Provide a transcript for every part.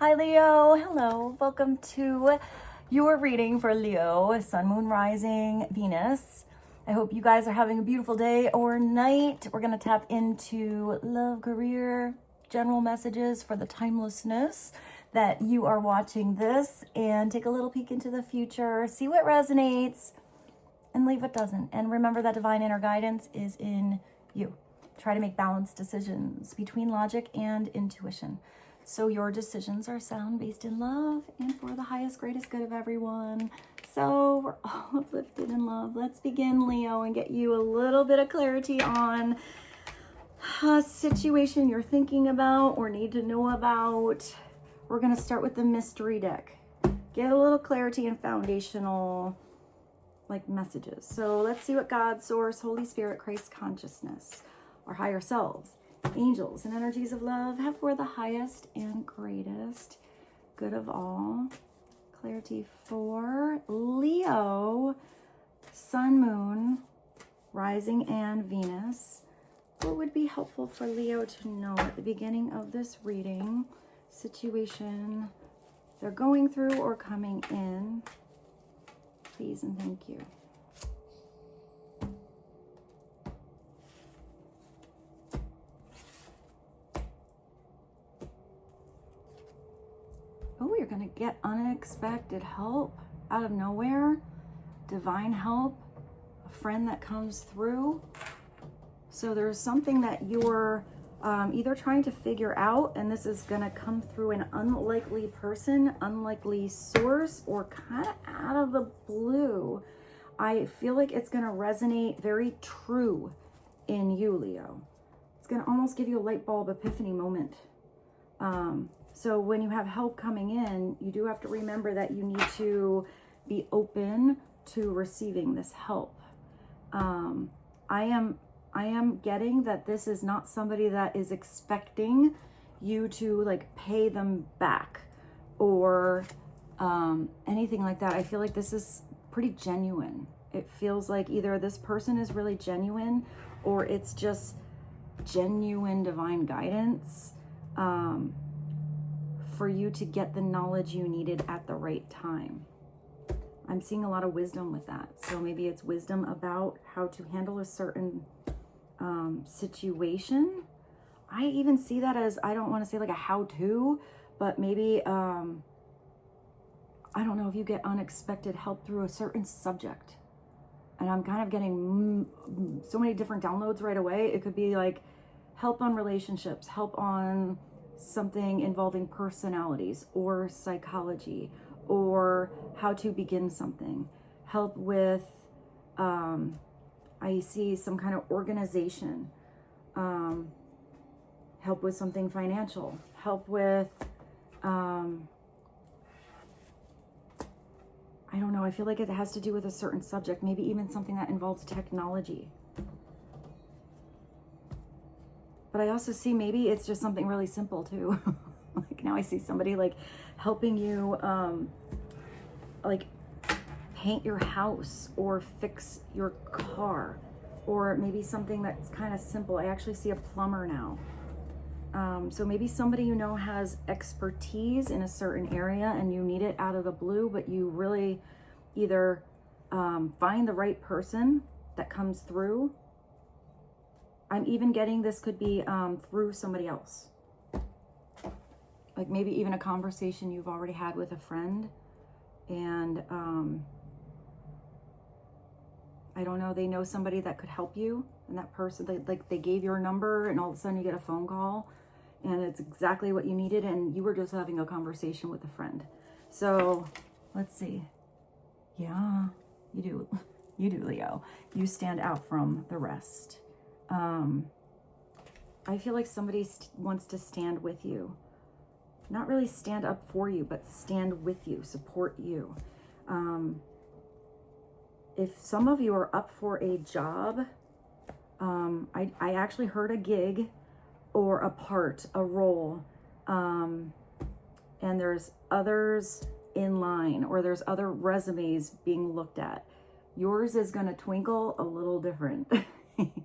Hi Leo, hello. Welcome to your reading for Leo, Sun, Moon, Rising, Venus. I hope you guys are having a beautiful day or night. We're going to tap into love, career, general messages for the timelessness that you are watching this, and take a little peek into the future, see what resonates and leave what doesn't. And remember that divine inner guidance is in you. Try to make balanced decisions between logic and intuition, so your decisions are sound, based in love, and for the highest, greatest good of everyone. So we're all uplifted in love. Let's begin, Leo, and get you a little bit of clarity on a situation you're thinking about or need to know about. We're going to start with the mystery deck. Get a little clarity and foundational messages. So let's see what God, Source, Holy Spirit, Christ consciousness, our higher selves, angels, and energies of love have for the highest and greatest good of all. Clarity for Leo, Sun, Moon, Rising, and Venus. What would be helpful for Leo to know at the beginning of this reading? Situation they're going through or coming in. Please and thank you. Oh, you're going to get unexpected help out of nowhere. Divine help. A friend that comes through. So there's something that you're either trying to figure out, and this is going to come through an unlikely person, unlikely source, or kind of out of the blue. I feel like it's going to resonate very true in you, Leo. It's going to almost give you a light bulb epiphany moment. So when you have help coming in, you do have to remember that you need to be open to receiving this help. I am getting that this is not somebody that is expecting you to pay them back or anything like that. I feel like this is pretty genuine. It feels like either this person is really genuine or it's just genuine divine guidance. For you to get the knowledge you needed at the right time. I'm seeing a lot of wisdom with that. So maybe it's wisdom about how to handle a certain situation. I even see that as, I don't want to say a how-to, but maybe, I don't know, if you get unexpected help through a certain subject. And I'm kind of getting so many different downloads right away. It could be help on relationships, help on something involving personalities or psychology, or how to begin something, help with I see some kind of organization, help with something financial, help with I don't know, I feel like it has to do with a certain subject, maybe even something that involves technology. But I also see maybe it's just something really simple too. Now I see somebody helping you paint your house or fix your car, or maybe something that's kind of simple. I actually see a plumber now. So maybe somebody has expertise in a certain area and you need it out of the blue, but you really either find the right person that comes through. I'm even getting this could be through somebody else. Maybe even a conversation you've already had with a friend. And I don't know, they know somebody that could help you. And that person, they gave your number, and all of a sudden you get a phone call. And it's exactly what you needed. And you were just having a conversation with a friend. So let's see. Yeah, you do. You do, Leo. You stand out from the rest. I feel like somebody wants to stand with you. Not really stand up for you, but stand with you, support you. If some of you are up for a job, I actually heard a gig or a part, a role, and there's others in line, or there's other resumes being looked at. Yours is going to twinkle a little different.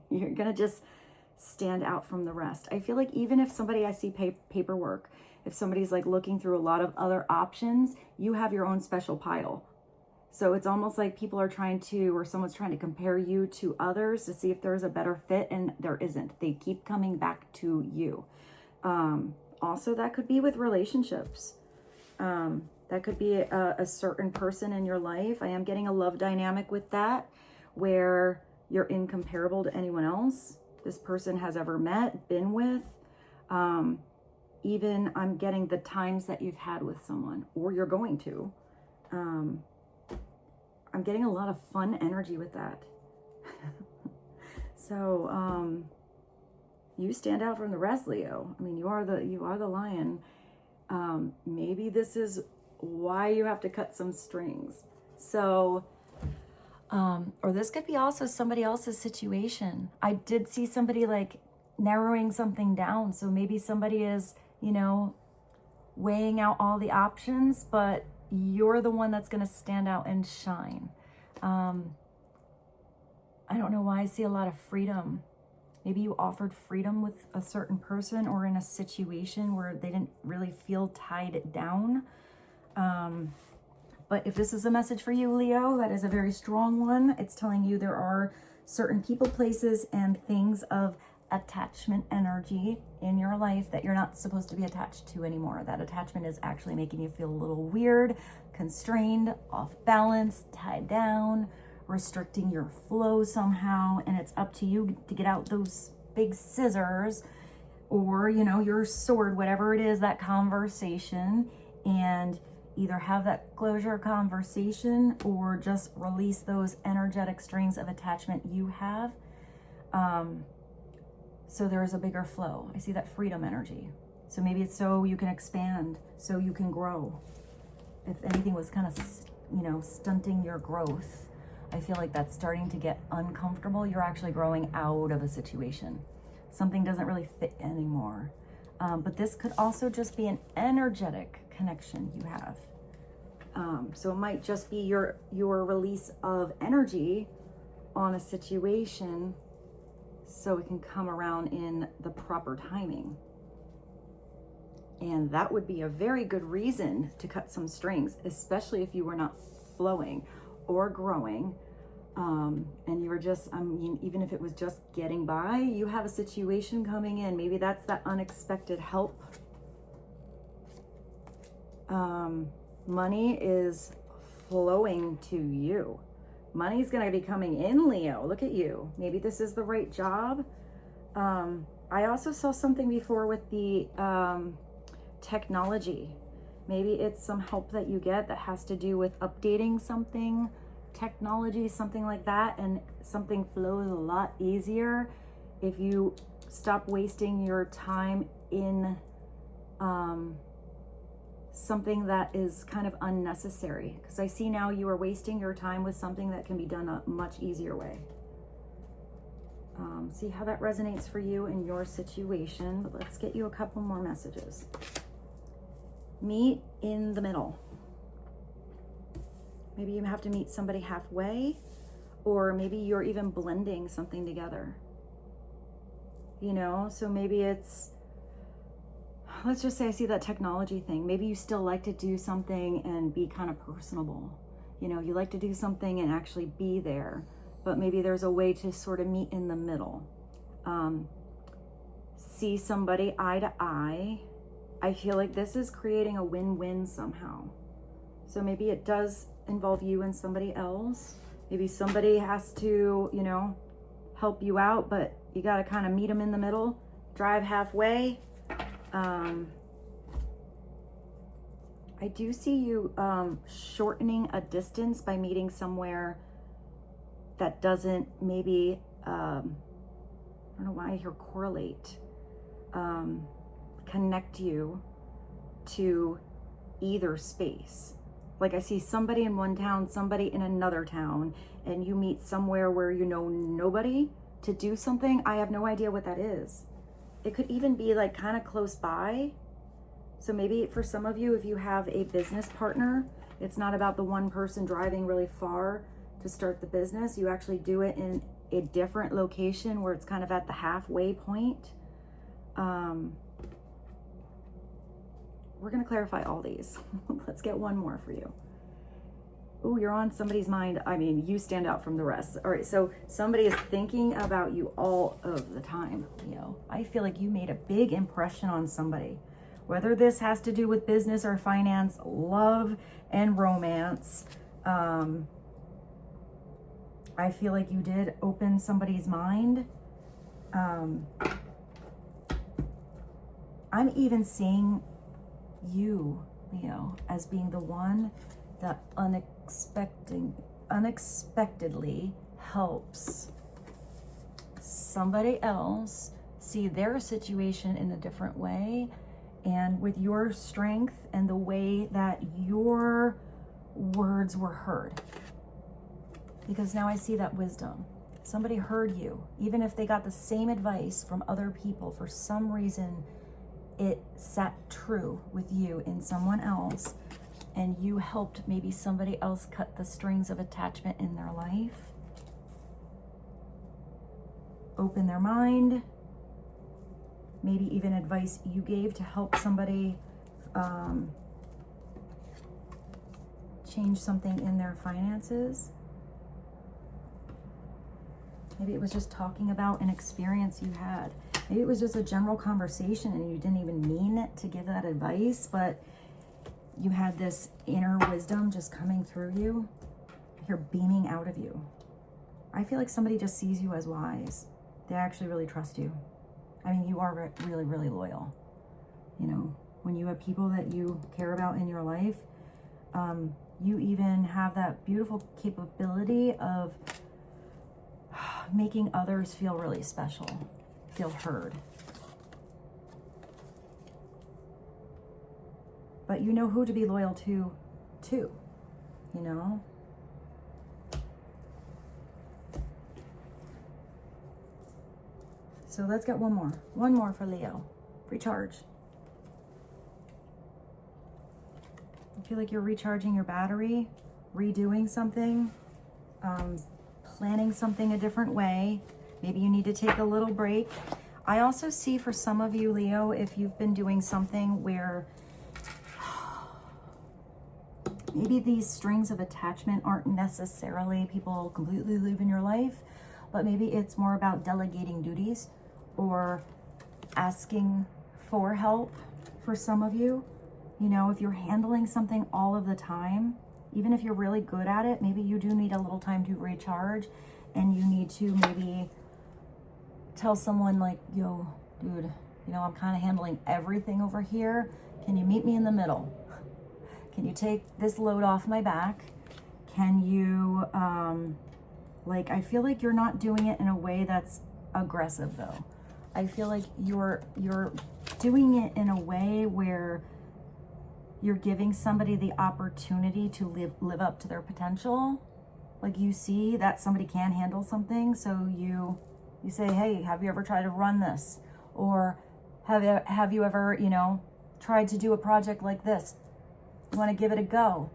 You're going to just stand out from the rest. I feel like even if somebody, I see paperwork, if somebody's like looking through a lot of other options, you have your own special pile. So it's almost like people are trying to, or someone's trying to compare you to others to see if there's a better fit, and there isn't. They keep coming back to you. Also, that could be with relationships. That could be a certain person in your life. I am getting a love dynamic with that, where you're incomparable to anyone else this person has ever met, been with. Even I'm getting the times that you've had with someone, or you're going to. I'm getting a lot of fun energy with that. So you stand out from the rest, Leo. I mean, you are the lion. Maybe this is why you have to cut some strings. So, or this could be also somebody else's situation. I did see somebody like narrowing something down. So maybe somebody is, you know, weighing out all the options, but you're the one that's going to stand out and shine. I don't know why I see a lot of freedom. Maybe you offered freedom with a certain person, or in a situation where they didn't really feel tied down. But if this is a message for you, Leo, that is a very strong one. It's telling you there are certain people, places, and things of attachment energy in your life that you're not supposed to be attached to anymore. That attachment is actually making you feel a little weird, constrained, off balance, tied down, restricting your flow somehow. And it's up to you to get out those big scissors, or, you know, your sword, whatever it is, that conversation, and either have that closure conversation or just release those energetic strings of attachment you have. So there is a bigger flow. I see that freedom energy. So maybe it's so you can expand, so you can grow. If anything was kind of, you know, stunting your growth, I feel like that's starting to get uncomfortable. You're actually growing out of a situation. Something doesn't really fit anymore. But this could also just be an energetic connection you have. So it might just be your release of energy on a situation, so it can come around in the proper timing. And that would be a very good reason to cut some strings, especially if you were not flowing or growing. And you were just, I mean, even if it was just getting by, you have a situation coming in. Maybe that's that unexpected help. Money is flowing to you. Money's going to be coming in, Leo. Look at you. Maybe this is the right job. I also saw something before with the technology. Maybe it's some help that you get that has to do with updating something, technology, something like that, and something flows a lot easier if you stop wasting your time in something that is kind of unnecessary. Because I see now you are wasting your time with something that can be done a much easier way. See how that resonates for you in your situation. But let's get you a couple more messages. Meet in the middle. Maybe you have to meet somebody halfway, or maybe you're even blending something together. You know, so maybe it's, let's just say I see that technology thing. Maybe you still like to do something and be kind of personable. You know, you like to do something and actually be there, but maybe there's a way to sort of meet in the middle. See somebody eye to eye. I feel like this is creating a win-win somehow. So maybe it does involve you and somebody else. Maybe somebody has to, you know, help you out, but you got to kind of meet them in the middle, drive halfway. I do see you shortening a distance by meeting somewhere that doesn't maybe, I don't know why I hear correlate, connect you to either space. Like I see somebody in one town, somebody in another town, and you meet somewhere where you know nobody to do something. I have no idea what that is. It could even be like kind of close by. So maybe for some of you, if you have a business partner, it's not about the one person driving really far to start the business. You actually do it in a different location where it's kind of at the halfway point. we're going to clarify all these. Let's get one more for you. Oh, you're on somebody's mind. I mean, you stand out from the rest. All right, so somebody is thinking about you all of the time, Leo. I feel like you made a big impression on somebody. Whether this has to do with business or finance, love and romance. I feel like you did open somebody's mind. I'm even seeing you, Leo, as being the one that unexpectedly helps somebody else see their situation in a different way, and with your strength and the way that your words were heard. Because now I see that wisdom. Somebody heard you, even if they got the same advice from other people, for some reason it sat true with you in someone else, and you helped maybe somebody else cut the strings of attachment in their life, open their mind, maybe even advice you gave to help somebody change something in their finances. Maybe it was just talking about an experience you had. Maybe it was just a general conversation and you didn't even mean it to give that advice, but you had this inner wisdom just coming through you. You're beaming out of you. I feel like somebody just sees you as wise. They actually really trust you. I mean, you are really, really loyal. You know, when you have people that you care about in your life, you even have that beautiful capability of making others feel really special, feel heard. But you know who to be loyal to, too, you know? So let's get one more for Leo. Recharge. I feel like you're recharging your battery, redoing something, planning something a different way. Maybe you need to take a little break. I also see for some of you, Leo, if you've been doing something where maybe these strings of attachment aren't necessarily people completely leaving your life, but maybe it's more about delegating duties or asking for help for some of you. You know, if you're handling something all of the time, even if you're really good at it, maybe you do need a little time to recharge, and you need to maybe tell someone like, yo, dude, you know, I'm kind of handling everything over here. Can you meet me in the middle? Can you take this load off my back? Can you, like, I feel like you're not doing it in a way that's aggressive though. I feel like you're doing it in a way where you're giving somebody the opportunity to live up to their potential. Like, you see that somebody can handle something, so you say, hey, have you ever tried to run this? Or have you ever, you know, tried to do a project like this? You want to give it a go?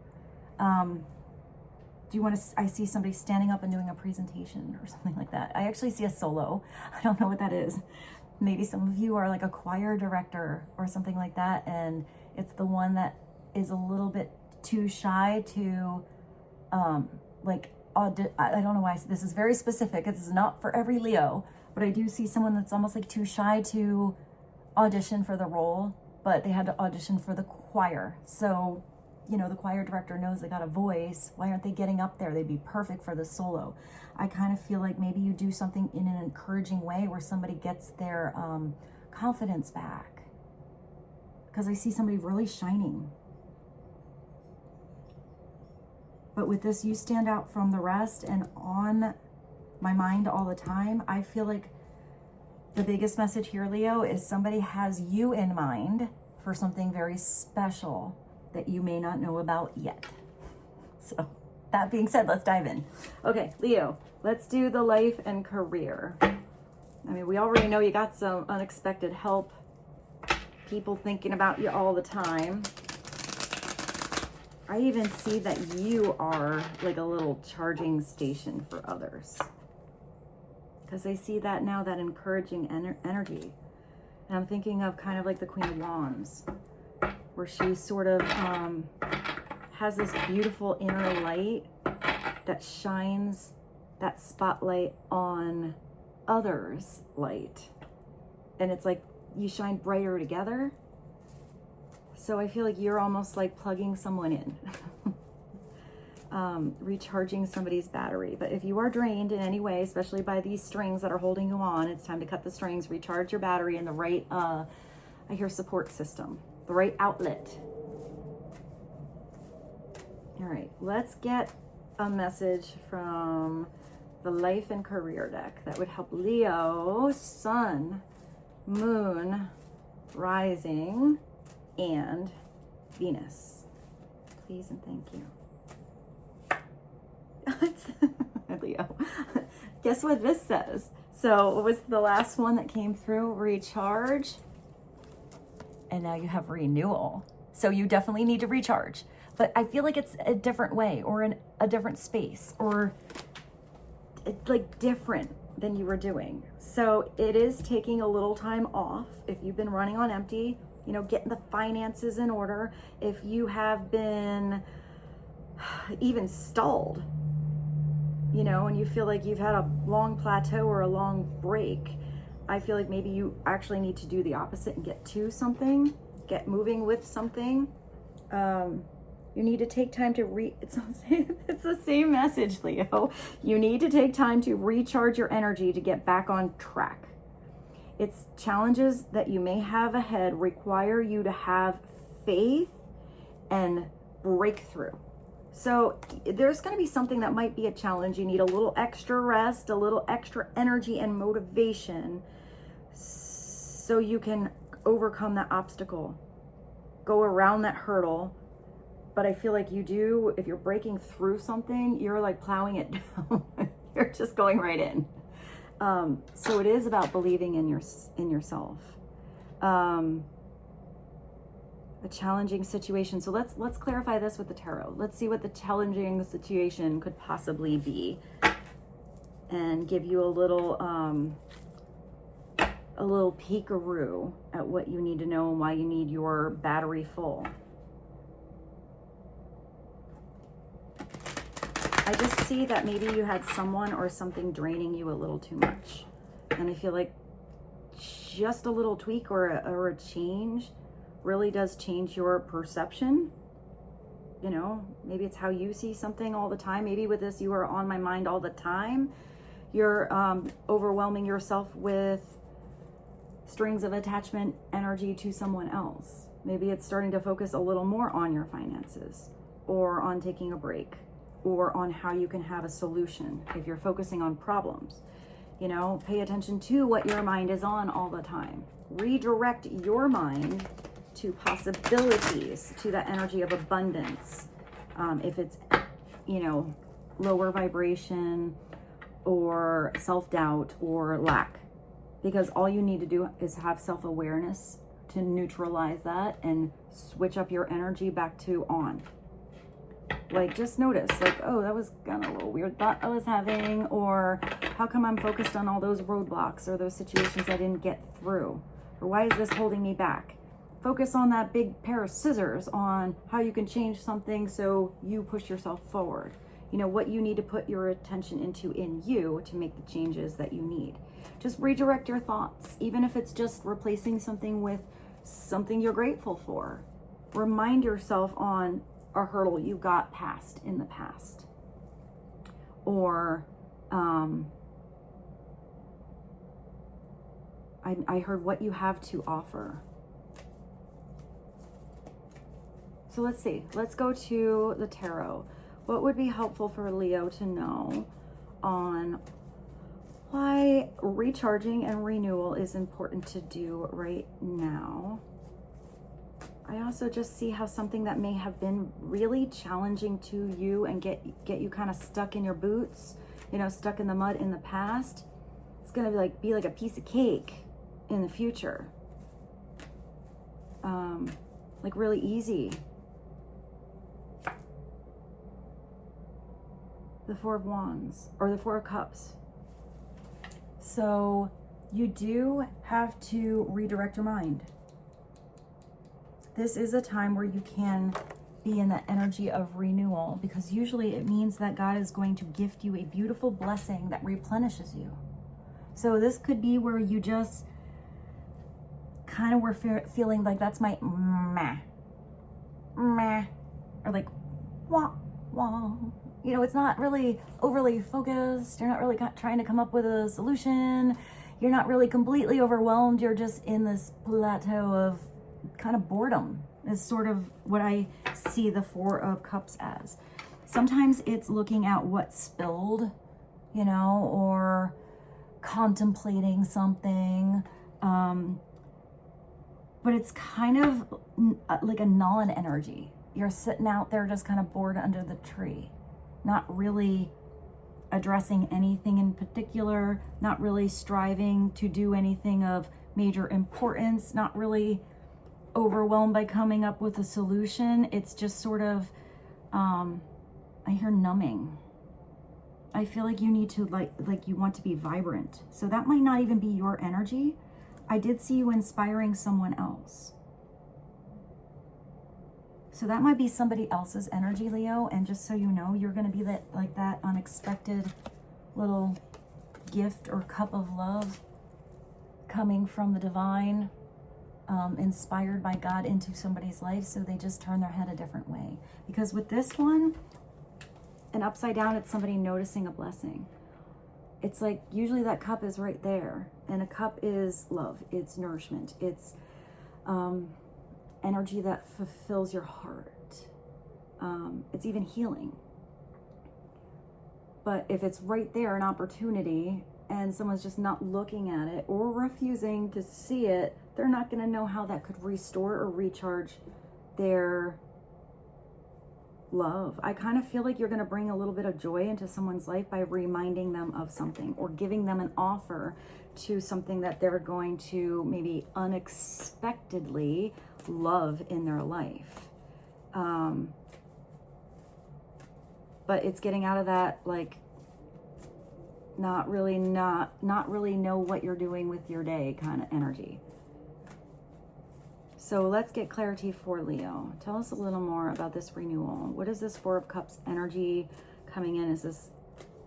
Do you want to, I see somebody standing up and doing a presentation or something like that. I actually see a solo. I don't know what that is. Maybe some of you are like a choir director or something like that, and it's the one that is a little bit too shy to, like, I don't know why this is very specific. This is not for every Leo, but I do see someone that's almost like too shy to audition for the role, but they had to audition for the choir. So, you know, the choir director knows they got a voice. Why aren't they getting up there? They'd be perfect for the solo. I kind of feel like maybe you do something in an encouraging way where somebody gets their confidence back. Because I see somebody really shining. But with this, you stand out from the rest and on my mind all the time. I feel like the biggest message here, Leo, is somebody has you in mind for something very special that you may not know about yet. So that being said, let's dive in. Okay, Leo, let's do the life and career. I mean, we already know you got some unexpected help, people thinking about you all the time. I even see that you are like a little charging station for others. Because I see that now, that encouraging energy. And I'm thinking of kind of like the Queen of Wands. where she sort of has this beautiful inner light that shines that spotlight on others' light. And it's like you shine brighter together. So I feel like you're almost like plugging someone in, recharging somebody's battery. But if you are drained in any way, especially by these strings that are holding you on, it's time to cut the strings, recharge your battery in the right, I hear support system, the right outlet. All right, let's get a message from the life and career deck that would help Leo, Sun, Moon, Rising, and Venus. Please and thank you. Leo. Guess what this says? So what was the last one that came through? Recharge. And now you have renewal. So you definitely need to recharge. But I feel like it's a different way, or in a different space, or it's like different than you were doing. So it is taking a little time off. If you've been running on empty, you know, getting the finances in order. If you have been even stalled, you know, and you feel like you've had a long plateau or a long break, I feel like maybe you actually need to do the opposite and get to something, get moving with something. You need to take time to it's the same message, Leo. You need to take time to recharge your energy to get back on track. It's challenges that you may have ahead require you to have faith and breakthrough. So there's going to be something that might be a challenge. You need a little extra rest, a little extra energy and motivation so you can overcome that obstacle, go around that hurdle. But I feel like you do, if you're breaking through something, you're like plowing it down. You're just going right in. So it is about believing in yourself. A challenging situation. So let's clarify this with the tarot. Let's see what the challenging situation could possibly be, and give you a little peekaroo at what you need to know and why you need your battery full. I just see that maybe you had someone or something draining you a little too much. And I feel like just a little tweak or a change really does change your perception. You know, maybe it's how you see something all the time. Maybe with this, you are on my mind all the time. You're overwhelming yourself with strings of attachment energy to someone else. Maybe it's starting to focus a little more on your finances, or on taking a break, or on how you can have a solution. If you're focusing on problems, you know, pay attention to what your mind is on all the time. Redirect your mind to possibilities, to that energy of abundance. If it's, you know, lower vibration or self-doubt or lack, because all you need to do is have self-awareness to neutralize that and switch up your energy back to on. Like, just notice, like, oh, that was kind of a little weird thought I was having, or how come I'm focused on all those roadblocks or those situations I didn't get through, or why is this holding me back? Focus on that big pair of scissors, on how you can change something so you push yourself forward. You know, what you need to put your attention into in you to make the changes that you need. Just redirect your thoughts, even if it's just replacing something with something you're grateful for. Remind yourself on a hurdle you got past in the past, or I heard what you have to offer. So let's see, let's go to the tarot. What would be helpful for Leo to know on why recharging and renewal is important to do right now? I also just see how something that may have been really challenging to you and get you kind of stuck in your boots, you know, stuck in the mud in the past, it's gonna be like a piece of cake in the future. Like really easy. The Four of Wands, or the Four of Cups. So you do have to redirect your mind. this is a time where you can be in the energy of renewal, because usually it means that God is going to gift you a beautiful blessing that replenishes you. So this could be where you just kind of were feeling like that's my meh, or like wah, wah. You know, it's not really overly focused. You're not really trying to come up with a solution. You're not really completely overwhelmed. You're just in this plateau of kind of boredom is sort of what I see the Four of Cups as. Sometimes it's looking at what spilled, you know, or contemplating something. But it's kind of like a null energy. You're sitting out there just kind of bored under the tree, not really addressing anything in particular, not really striving to do anything of major importance, not really overwhelmed by coming up with a solution. It's just sort of, I hear numbing. I feel like you need to like you want to be vibrant. So that might not even be your energy. I did see you inspiring someone else. So that might be somebody else's energy, Leo. And just so you know, you're going to be that unexpected little gift or cup of love coming from the divine, inspired by God into somebody's life. So they just turn their head a different way. Because with this one, and upside down, it's somebody noticing a blessing. It's like usually that cup is right there. And a cup is love. It's nourishment. It's energy that fulfills your heart. It's even healing. But if it's right there, an opportunity, and someone's just not looking at it or refusing to see it, they're not going to know how that could restore or recharge their love. I kind of feel like you're going to bring a little bit of joy into someone's life by reminding them of something or giving them an offer to something that they're going to maybe unexpectedly love in their life. But it's getting out of that, like, not really know what you're doing with your day kind of energy. So let's get clarity for Leo. Tell us a little more about this renewal. What is this Four of Cups energy coming in? Is this,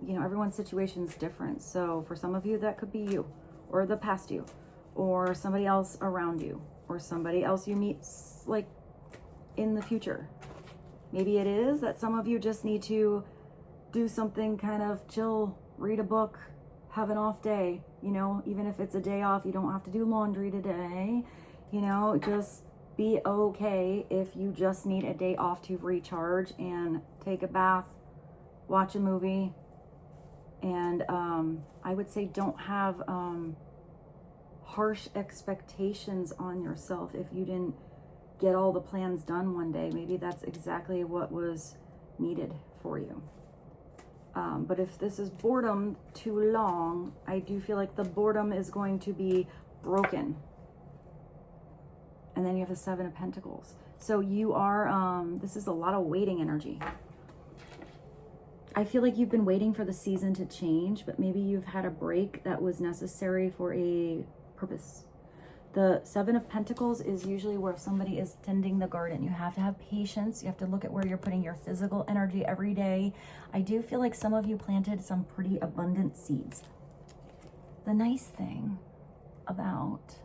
you know, everyone's situation is different. So for some of you, that could be you or the past you or somebody else around you or somebody else you meet like in the future. Maybe it is that some of you just need to do something kind of chill, read a book, have an off day, you know, even if it's a day off, you don't have to do laundry today. You know, just be okay if you just need a day off to recharge and take a bath, watch a movie. And I would say don't have harsh expectations on yourself if you didn't get all the plans done one day. Maybe that's exactly what was needed for you. But if this is boredom too long, I do feel like the boredom is going to be broken. And then you have the Seven of Pentacles. So you are, this is a lot of waiting energy. I feel like you've been waiting for the season to change, but maybe you've had a break that was necessary for a purpose. The Seven of Pentacles is usually where somebody is tending the garden. You have to have patience. You have to look at where you're putting your physical energy every day. I do feel like some of you planted some pretty abundant seeds. The nice thing about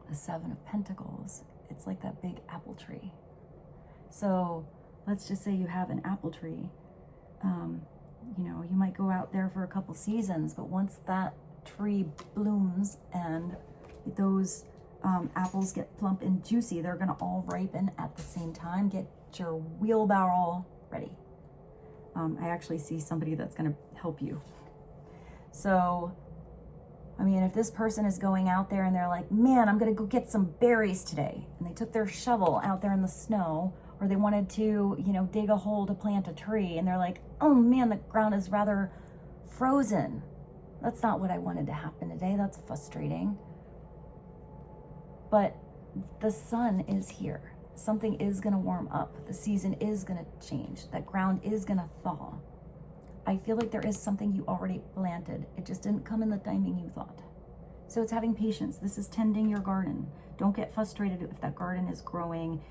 the Seven of Pentacles, it's like that big apple tree. So let's just say you have an apple tree. You know, you might go out there for a couple seasons, but once that tree blooms and those apples get plump and juicy, they're going to all ripen at the same time. Get your wheelbarrow ready. I actually see somebody that's going to help you. So I mean, if this person is going out there and they're like, man, I'm going to go get some berries today, and they took their shovel out there in the snow, or they wanted to, you know, dig a hole to plant a tree, and they're like, oh man, the ground is rather frozen. That's not what I wanted to happen today. That's frustrating. But the sun is here. Something is going to warm up. The season is going to change. That ground is going to thaw. I feel like there is something you already planted. It just didn't come in the timing you thought. So it's having patience. This is tending your garden, Don't get frustrated if that garden is growing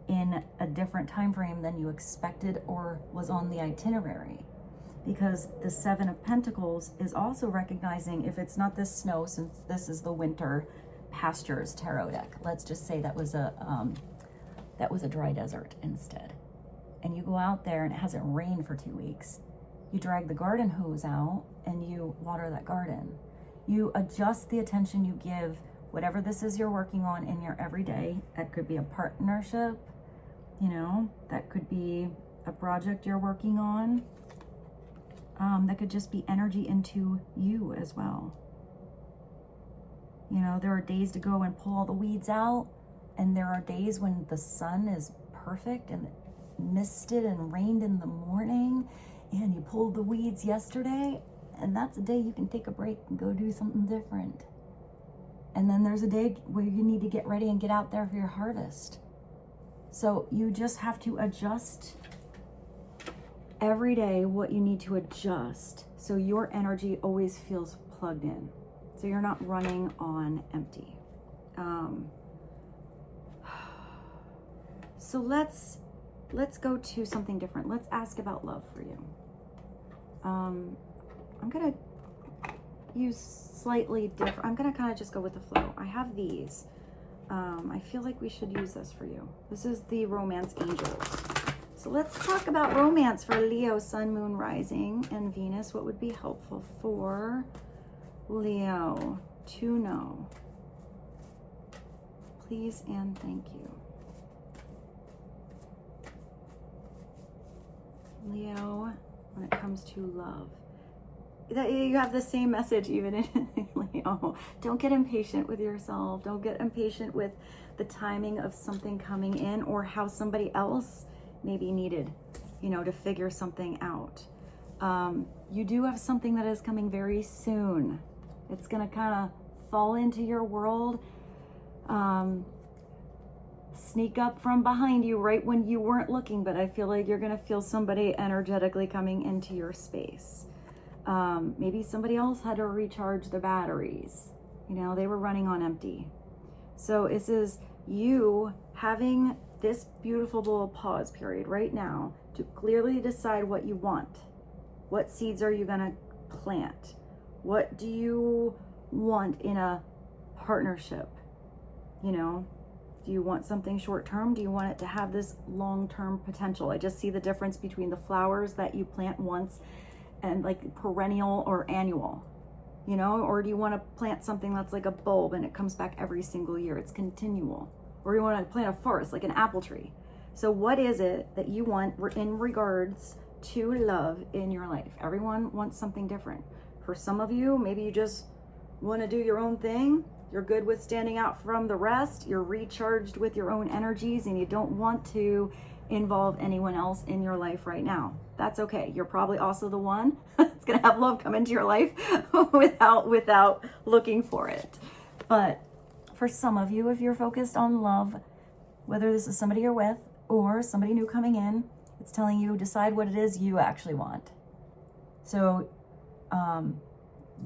in a different time frame than you expected or was on the itinerary. Because the Seven of Pentacles is also recognizing if it's not this snow, since this is the winter pastures tarot deck. Let's just say that was a dry desert instead. And you go out there and it hasn't rained for 2 weeks. You drag the garden hose out and you water that garden. You adjust the attention you give, whatever this is you're working on in your everyday. That could be a partnership, you know, that could be a project you're working on. That could just be energy into you as well. You know, there are days to go and pull all the weeds out, and there are days when the sun is perfect and misted and rained in the morning, and you pulled the weeds yesterday, and that's a day you can take a break and go do something different. And then there's a day where you need to get ready and get out there for your harvest. So you just have to adjust every day what you need to adjust so your energy always feels plugged in. So you're not running on empty. So let's go to something different. Let's ask about love for you. I'm gonna use slightly different. I'm gonna kind of just go with the flow. I have these. I feel like we should use this for you. This is the Romance Angels. So let's talk about romance for Leo, Sun, Moon, Rising, and Venus. What would be helpful for Leo to know? Please and thank you. Leo, when it comes to love. You have the same message even in Leo. Don't get impatient with yourself. Don't get impatient with the timing of something coming in or how somebody else maybe needed, you know, to figure something out. You do have something that is coming very soon. It's going to kind of fall into your world, sneak up from behind you right when you weren't looking, but I feel like you're going to feel somebody energetically coming into your space. Maybe somebody else had to recharge their batteries. You know, they were running on empty. So this is you having this beautiful little pause period right now to clearly decide what you want. What seeds are you going to plant? What do you want in a partnership? You know, do you want something short term? Do you want it to have this long-term potential? I just see the difference between the flowers that you plant once and like perennial or annual, you know, or do you want to plant something that's like a bulb and it comes back every single year? It's continual. Or you want to plant a forest like an apple tree. So what is it that you want in regards to love in your life? Everyone wants something different. For some of you, maybe you just want to do your own thing. You're good with standing out from the rest. You're recharged with your own energies and you don't want to involve anyone else in your life right now. That's okay. You're probably also the one that's going to have love come into your life without looking for it. But for some of you, if you're focused on love, whether this is somebody you're with or somebody new coming in, it's telling you decide what it is you actually want. So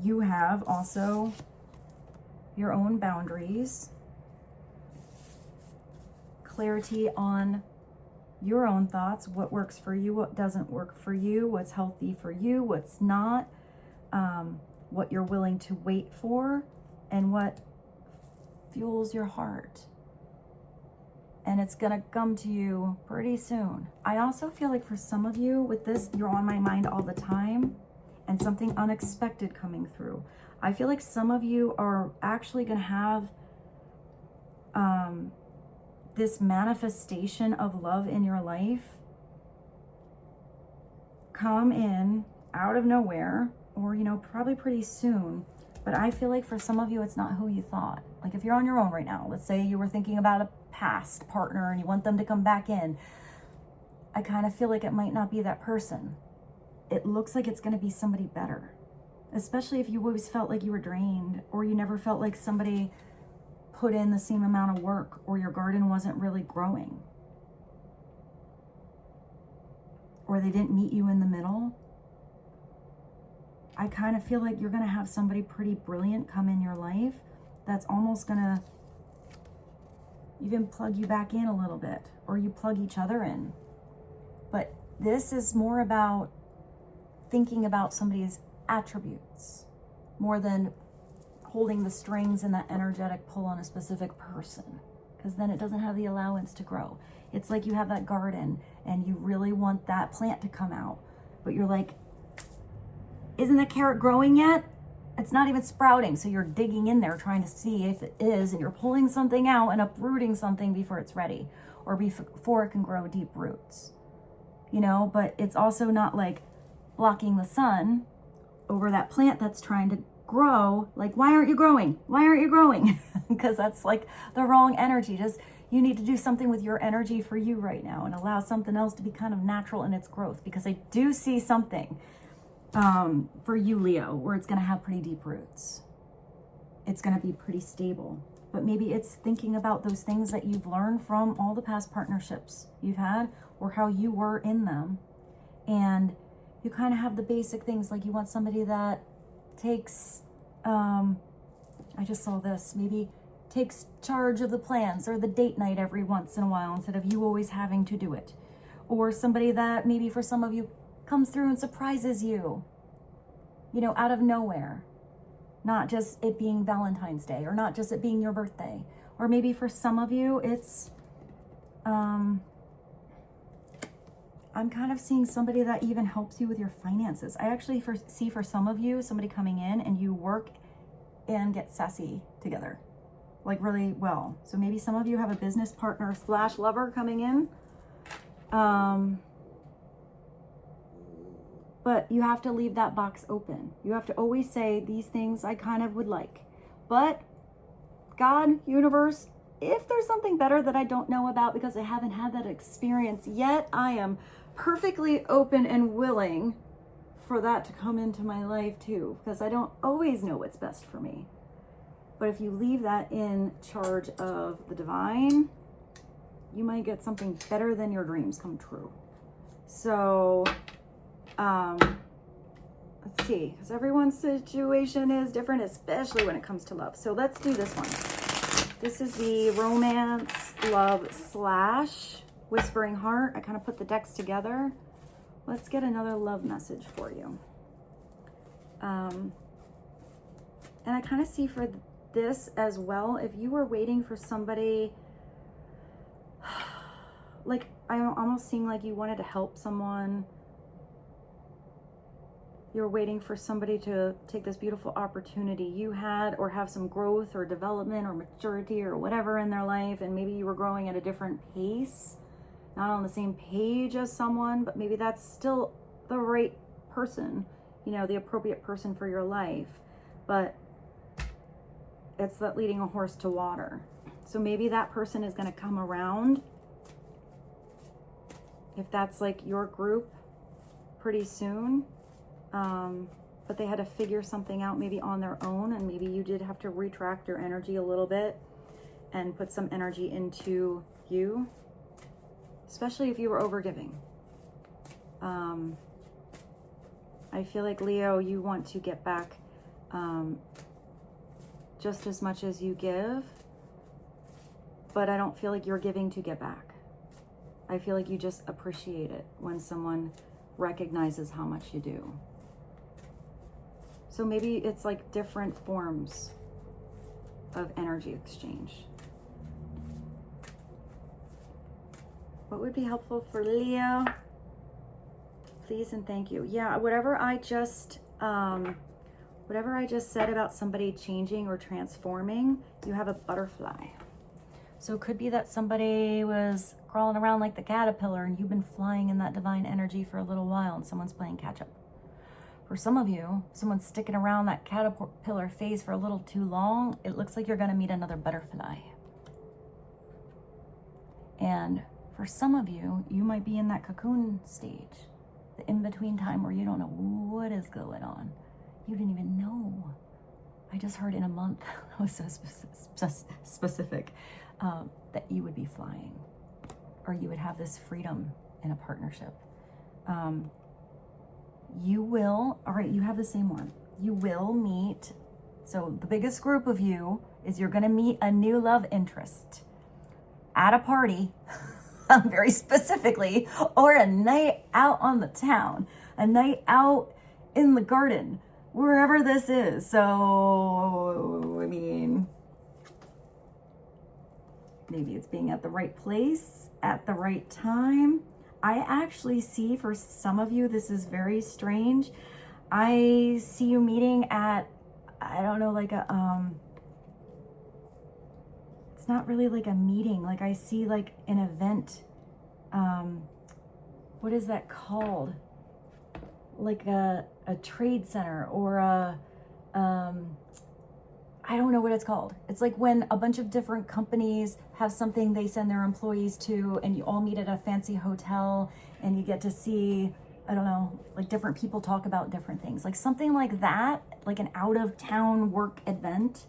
you have also your own boundaries, clarity on your own thoughts, what works for you, what doesn't work for you, what's healthy for you, what's not, what you're willing to wait for, and what fuels your heart. And it's gonna come to you pretty soon. I also feel like for some of you with this, you're on my mind all the time and something unexpected coming through. I feel like some of you are actually gonna have this manifestation of love in your life come in out of nowhere, or, you know, probably pretty soon. But I feel like for some of you, it's not who you thought. Like if you're on your own right now, let's say you were thinking about a past partner and you want them to come back in. I kind of feel like it might not be that person. It looks like it's going to be somebody better. Especially if you always felt like you were drained, or you never felt like somebody put in the same amount of work, or your garden wasn't really growing, or they didn't meet you in the middle. I kind of feel like you're going to have somebody pretty brilliant come in your life that's almost going to even plug you back in a little bit, or you plug each other in. But this is more about thinking about somebody's attributes more than holding the strings and that energetic pull on a specific person, because then it doesn't have the allowance to grow. It's like you have that garden and you really want that plant to come out, but you're like, isn't the carrot growing yet? It's not even sprouting. So you're digging in there trying to see if it is, and you're pulling something out and uprooting something before it's ready, or before it can grow deep roots, you know. But it's also not like blocking the sun over that plant that's trying to grow. Like, why aren't you growing? Why aren't you growing? Because that's like the wrong energy. Just, you need to do something with your energy for you right now and allow something else to be kind of natural in its growth, because I do see something for you, Leo, where it's going to have pretty deep roots. It's going to be pretty stable. But maybe it's thinking about those things that you've learned from all the past partnerships you've had, or how you were in them. And you kind of have the basic things, like you want somebody that takes, I just saw this, maybe takes charge of the plans or the date night every once in a while instead of you always having to do it. Or somebody that maybe for some of you comes through and surprises you, you know, out of nowhere. Not just it being Valentine's Day, or not just it being your birthday. Or maybe for some of you, it's, I'm kind of seeing somebody that even helps you with your finances. I actually see for some of you, somebody coming in and you work and get sassy together, like really well. So maybe some of you have a business partner / lover coming in. But you have to leave that box open. You have to always say, these things I kind of would like. But God, universe, if there's something better that I don't know about because I haven't had that experience yet, I am perfectly open and willing for that to come into my life too, because I don't always know what's best for me. But if you leave that in charge of the divine, you might get something better than your dreams come true. So, let's see, because everyone's situation is different, especially when it comes to love. So let's do this one. This is the romance, love / whispering heart. I kind of put the decks together. Let's get another love message for you. And I kind of see for this as well, if you were waiting for somebody, like I'm almost seeing like you wanted to help someone. You're waiting for somebody to take this beautiful opportunity you had, or have some growth or development or maturity or whatever in their life. And maybe you were growing at a different pace, not on the same page as someone, but maybe that's still the right person, you know, the appropriate person for your life. But it's that leading a horse to water. So maybe that person is going to come around, if that's like your group, pretty soon. But they had to figure something out maybe on their own, and maybe you did have to retract your energy a little bit and put some energy into you, especially if you were overgiving. I feel like, Leo, you want to get back just as much as you give, but I don't feel like you're giving to get back. I feel like you just appreciate it when someone recognizes how much you do. So maybe it's like different forms of energy exchange. What would be helpful for Leo? Please and thank you. Yeah, whatever I just said about somebody changing or transforming, you have a butterfly. So it could be that somebody was crawling around like the caterpillar and you've been flying in that divine energy for a little while and someone's playing catch up. For some of you, someone's sticking around that caterpillar phase for a little too long. It looks like you're going to meet another butterfly. And for some of you, you might be in that cocoon stage, the in-between time where you don't know what is going on. You didn't even know. I just heard in a month, that was so specific, that you would be flying, or you would have this freedom in a partnership. You will, all right, you have the same one. You will meet, so the biggest group of you is you're going to meet a new love interest. at a party, very specifically, or a night out on the town, a night out in the garden, wherever this is. So, I mean, maybe it's being at the right place at the right time. I actually see, for some of you, this is very strange. I see you meeting at, I don't know, like a, it's not really like a meeting. Like I see like an event. What is that called? Like a trade center or a, I don't know what it's called. It's like when a bunch of different companies have something they send their employees to, and you all meet at a fancy hotel and you get to see, I don't know, like different people talk about different things, like something like that, like an out of town work event.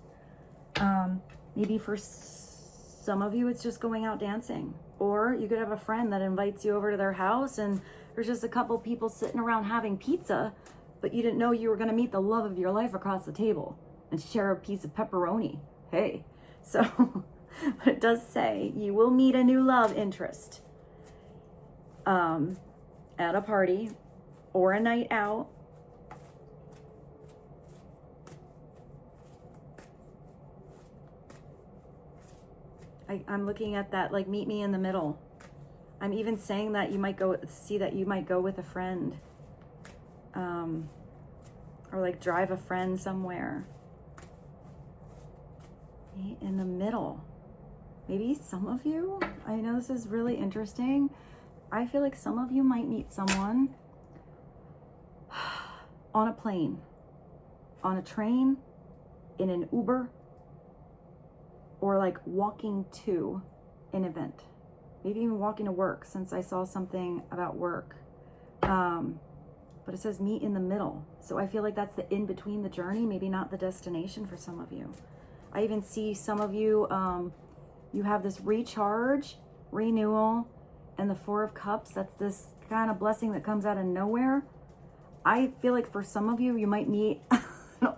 Maybe for some of you, it's just going out dancing, or you could have a friend that invites you over to their house and there's just a couple people sitting around having pizza, but you didn't know you were going to meet the love of your life across the table and share a piece of pepperoni. Hey, so but it does say you will meet a new love interest at a party or a night out. I'm looking at that, like, meet me in the middle. I'm even saying that you might go with a friend, or like drive a friend somewhere. Meet in the middle. Maybe some of you, I know this is really interesting. I feel like some of you might meet someone on a plane, on a train, in an Uber, or like walking to an event. Maybe even walking to work, since I saw something about work. But it says meet in the middle. So I feel like that's the in between the journey, maybe not the destination for some of you. I even see some of you, you have this recharge, renewal, and the Four of Cups. That's this kind of blessing that comes out of nowhere. I feel like for some of you, you might meet,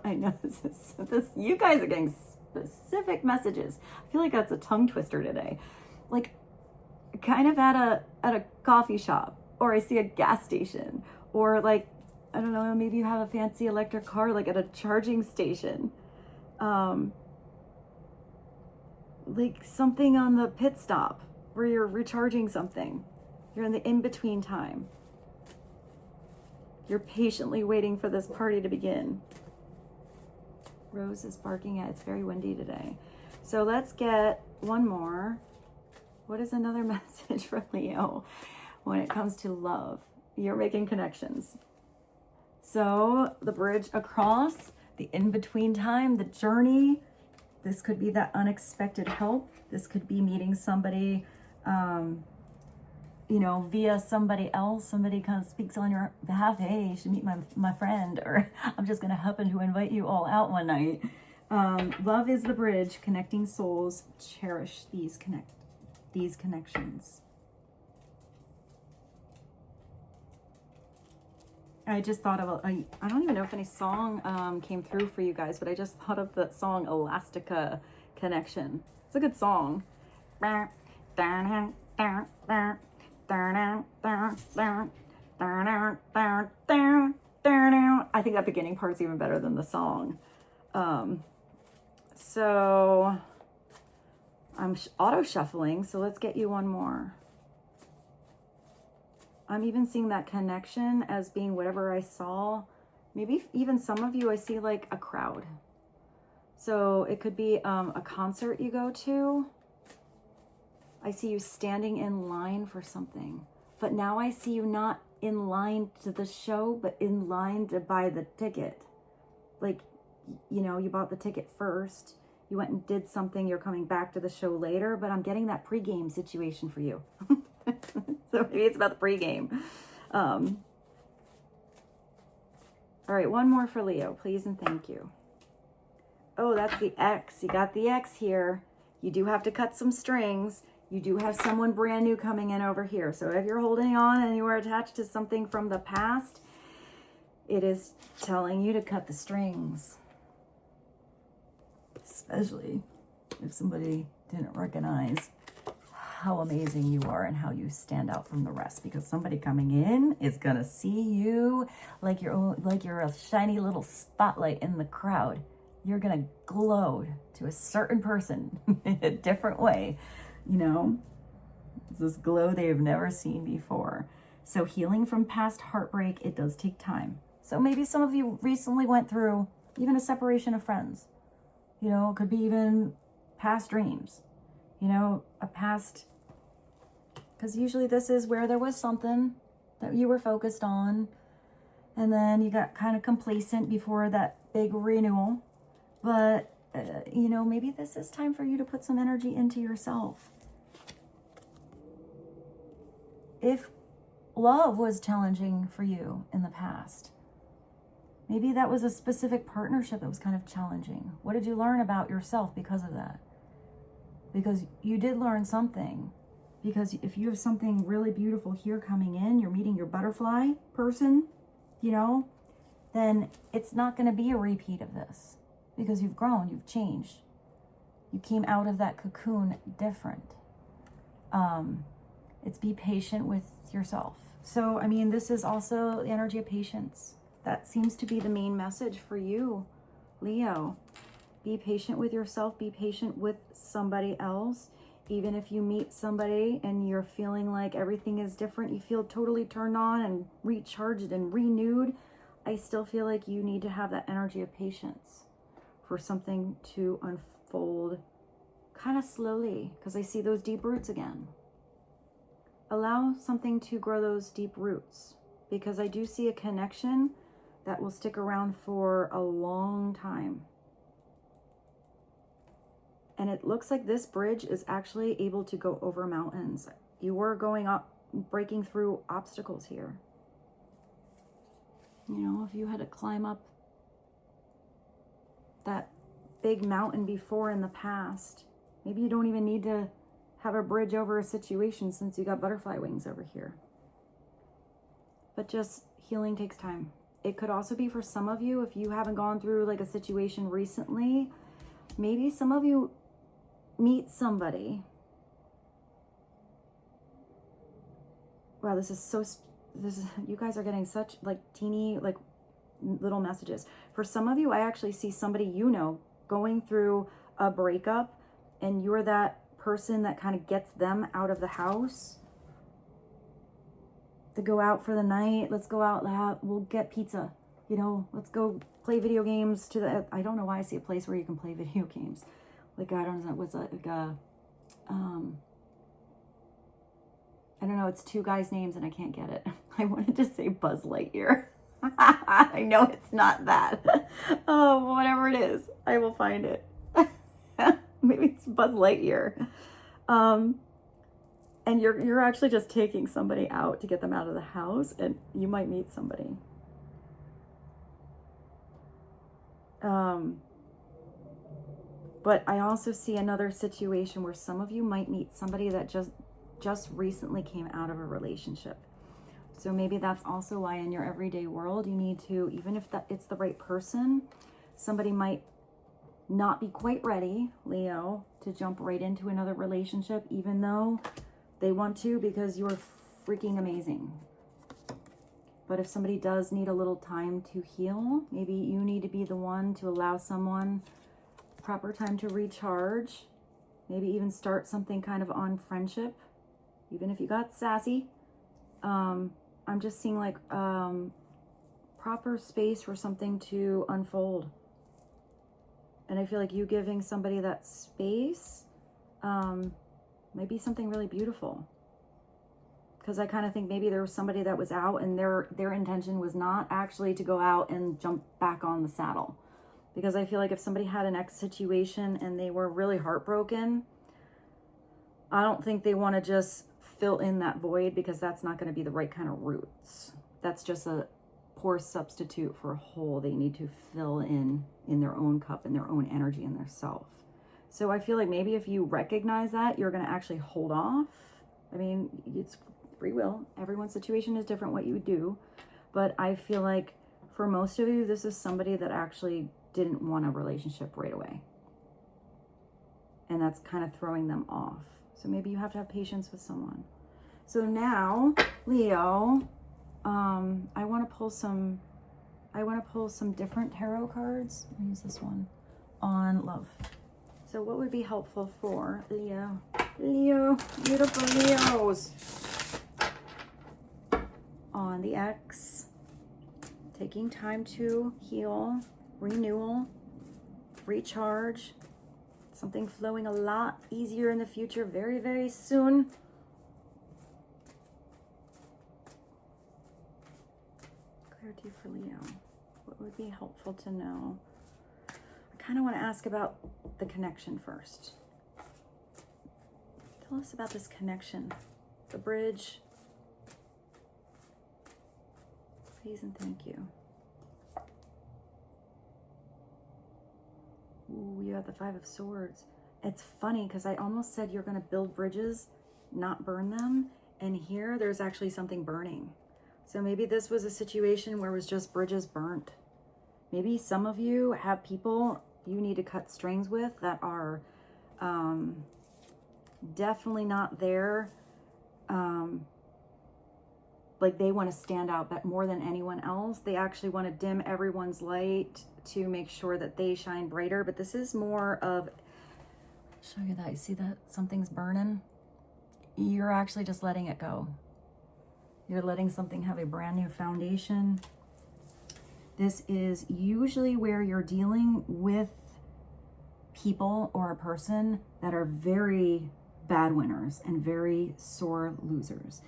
I know this, you guys are getting specific messages. I feel like that's a tongue twister today. Like, kind of at a coffee shop, or I see a gas station, or like, I don't know, maybe you have a fancy electric car, like at a charging station, like something on the pit stop where you're recharging something. You're in the in-between time. You're patiently waiting for this party to begin. Rose is barking at, it's very windy today. So let's get one more. What is another message for Leo when it comes to love? You're making connections. So the bridge across, the in-between time, the journey. This could be that unexpected help. This could be meeting somebody, you know, via somebody else. Somebody kind of speaks on your behalf. Hey, you should meet my friend, or I'm just going to happen to invite you all out one night. Love is the bridge, connecting souls. Cherish these connections. I just thought of I don't even know if any song came through for you guys, but I just thought of that song Elastica Connection. It's a good song. I think that beginning part's even better than the song. So I'm auto shuffling, so let's get you one more. I'm even seeing that connection as being whatever I saw. Maybe even some of you, I see like a crowd. So it could be a concert you go to. I see you standing in line for something. But now I see you not in line to the show, but in line to buy the ticket. Like, you know, you bought the ticket first. You went and did something. You're coming back to the show later. But I'm getting that pregame situation for you. So maybe it's about the pregame. All right, one more for Leo, please and thank you. Oh, that's the X. You got the X here. You do have to cut some strings. You do have someone brand new coming in over here. So if you're holding on and you are attached to something from the past, it is telling you to cut the strings. Especially if somebody didn't recognize how amazing you are and how you stand out from the rest, because somebody coming in is going to see you like you're a shiny little spotlight in the crowd. You're going to glow to a certain person in a different way, you know? It's this glow they have never seen before. So healing from past heartbreak, it does take time. So maybe some of you recently went through even a separation of friends. You know, it could be even past dreams. You know, a past, because usually this is where there was something that you were focused on, and then you got kind of complacent before that big renewal. But, you know, maybe this is time for you to put some energy into yourself. If love was challenging for you in the past, maybe that was a specific partnership that was kind of challenging. What did you learn about yourself because of that? Because you did learn something. Because if you have something really beautiful here coming in, you're meeting your butterfly person, you know, then it's not going to be a repeat of this. Because you've grown, you've changed. You came out of that cocoon different. It's be patient with yourself. So, I mean, this is also the energy of patience. That seems to be the main message for you, Leo. Be patient with yourself. Be patient with somebody else. Even if you meet somebody and you're feeling like everything is different, you feel totally turned on and recharged and renewed, I still feel like you need to have that energy of patience for something to unfold kind of slowly, because I see those deep roots again. Allow something to grow those deep roots, because I do see a connection that will stick around for a long time. And it looks like this bridge is actually able to go over mountains. You were going up, breaking through obstacles here. You know, if you had to climb up that big mountain before in the past, maybe you don't even need to have a bridge over a situation since you got butterfly wings over here. But just healing takes time. It could also be for some of you, if you haven't gone through like a situation recently, maybe some of you meet somebody. Wow, you guys are getting such like teeny, like little messages. For some of you, I actually see somebody you know going through a breakup, and you're that person that kind of gets them out of the house to go out for the night. Let's go out, we'll get pizza, you know, let's go play video games I don't know why I see a place where you can play video games. Like, I don't know, what's that, like I don't know, it's two guys' names and I can't get it. I wanted to say Buzz Lightyear. I know it's not that. Oh, whatever it is, I will find it. Maybe it's Buzz Lightyear. And you're actually just taking somebody out to get them out of the house, and you might meet somebody. But I also see another situation where some of you might meet somebody that just recently came out of a relationship. So maybe that's also why in your everyday world you need to, even if it's the right person, somebody might not be quite ready, Leo, to jump right into another relationship, even though they want to, because you're freaking amazing. But if somebody does need a little time to heal, maybe you need to be the one to allow someone proper time to recharge. Maybe even start something kind of on friendship, even if you got sassy. I'm just seeing like proper space for something to unfold. And I feel like you giving somebody that space might be something really beautiful. Because I kind of think maybe there was somebody that was out and their intention was not actually to go out and jump back on the saddle. Because I feel like if somebody had an ex situation and they were really heartbroken, I don't think they want to just fill in that void, because that's not going to be the right kind of roots. That's just a poor substitute for a hole they need to fill in their own cup, in their own energy, in their self. So I feel like maybe if you recognize that, you're going to actually hold off. I mean, it's free will. Everyone's situation is different what you would do. But I feel like for most of you, this is somebody that actually didn't want a relationship right away. And that's kind of throwing them off. So maybe you have to have patience with someone. So now, Leo, I want to pull some different tarot cards. I'll use this one on love. So what would be helpful for Leo? Leo, beautiful Leos. On the X, taking time to heal, renewal, recharge, something flowing a lot easier in the future, very, very soon. Clarity for Leo. What would be helpful to know? I kind of want to ask about the connection first. Tell us about this connection, the bridge. Please and thank you. Ooh, you have the Five of Swords. It's funny because I almost said you're going to build bridges, not burn them. And here there's actually something burning. So maybe this was a situation where it was just bridges burnt. Maybe some of you have people you need to cut strings with that are definitely not there. Like they want to stand out, but more than anyone else, they actually want to dim everyone's light to make sure that they shine brighter. But this is more of, show you that, you see that something's burning? You're actually just letting it go. You're letting something have a brand new foundation. This is usually where you're dealing with people or a person that are very bad winners and very sore losers.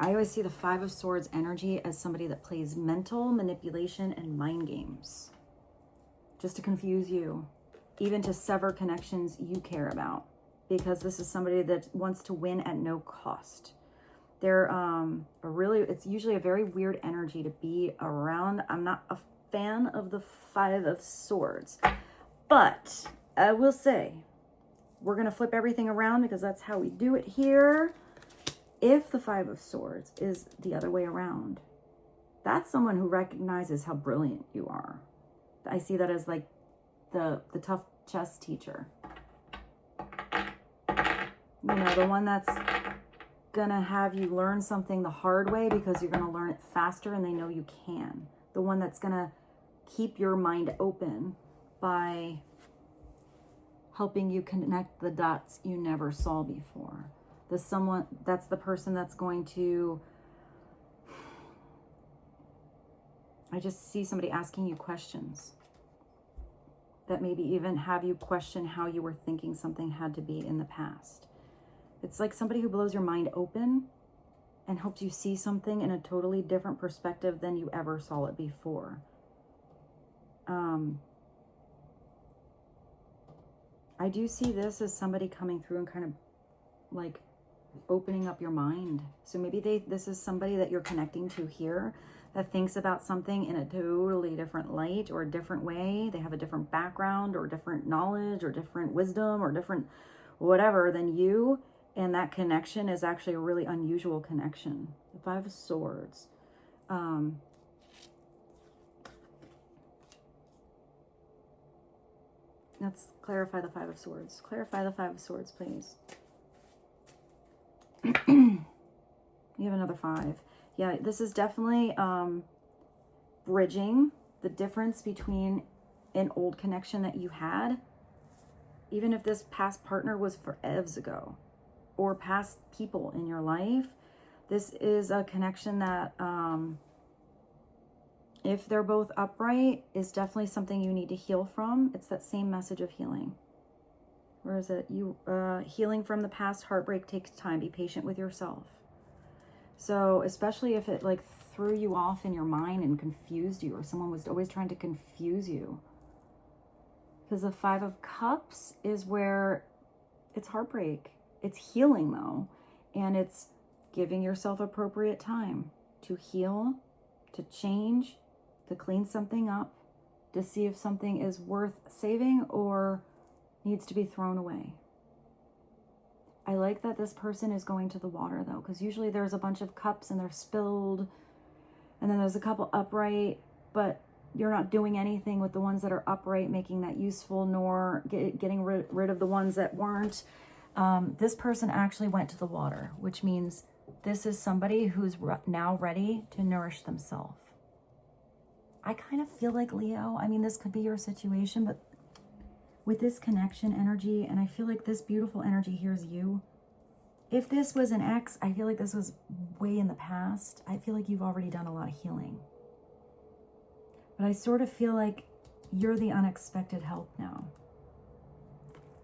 I always see the Five of Swords energy as somebody that plays mental manipulation and mind games. Just to confuse you, even to sever connections you care about. Because this is somebody that wants to win at no cost. They're it's usually a very weird energy to be around. I'm not a fan of the Five of Swords. But I will say, we're going to flip everything around because that's how we do it here. If the Five of Swords is the other way around, that's someone who recognizes how brilliant you are. I see that as like the tough chess teacher. You know, the one that's gonna have you learn something the hard way because you're gonna learn it faster and they know you can. The one that's gonna keep your mind open by helping you connect the dots you never saw before. That's the person that's going to, I just see somebody asking you questions that maybe even have you question how you were thinking something had to be in the past. It's like somebody who blows your mind open and helps you see something in a totally different perspective than you ever saw it before. I do see this as somebody coming through and kind of like opening up your mind. So maybe this is somebody that you're connecting to here that thinks about something in a totally different light or a different way. They have a different background or different knowledge or different wisdom or different whatever than you. And that connection is actually a really unusual connection. The Five of Swords. Let's clarify the Five of Swords. Clarify the Five of Swords, please. You have another 5. Yeah, this is definitely bridging the difference between an old connection that you had, even if this past partner was forever ago, or past people in your life. This is a connection that, if they're both upright, is definitely something you need to heal from. It's that same message of healing. Where is it? Healing from the past heartbreak takes time. Be patient with yourself. So especially if it like threw you off in your mind and confused you, or someone was always trying to confuse you. Because the Five of Cups is where it's heartbreak. It's healing though. And it's giving yourself appropriate time to heal, to change, to clean something up, to see if something is worth saving or needs to be thrown away. I like that this person is going to the water though, because usually there's a bunch of cups and they're spilled, and then there's a couple upright, but you're not doing anything with the ones that are upright, making that useful, nor getting rid of the ones that weren't. This person actually went to the water, which means this is somebody who's now ready to nourish themselves. I kind of feel like Leo, I mean, this could be your situation, but with this connection energy, and I feel like this beautiful energy here is you. If this was an ex, I feel like this was way in the past. I feel like you've already done a lot of healing. But I sort of feel like you're the unexpected help now.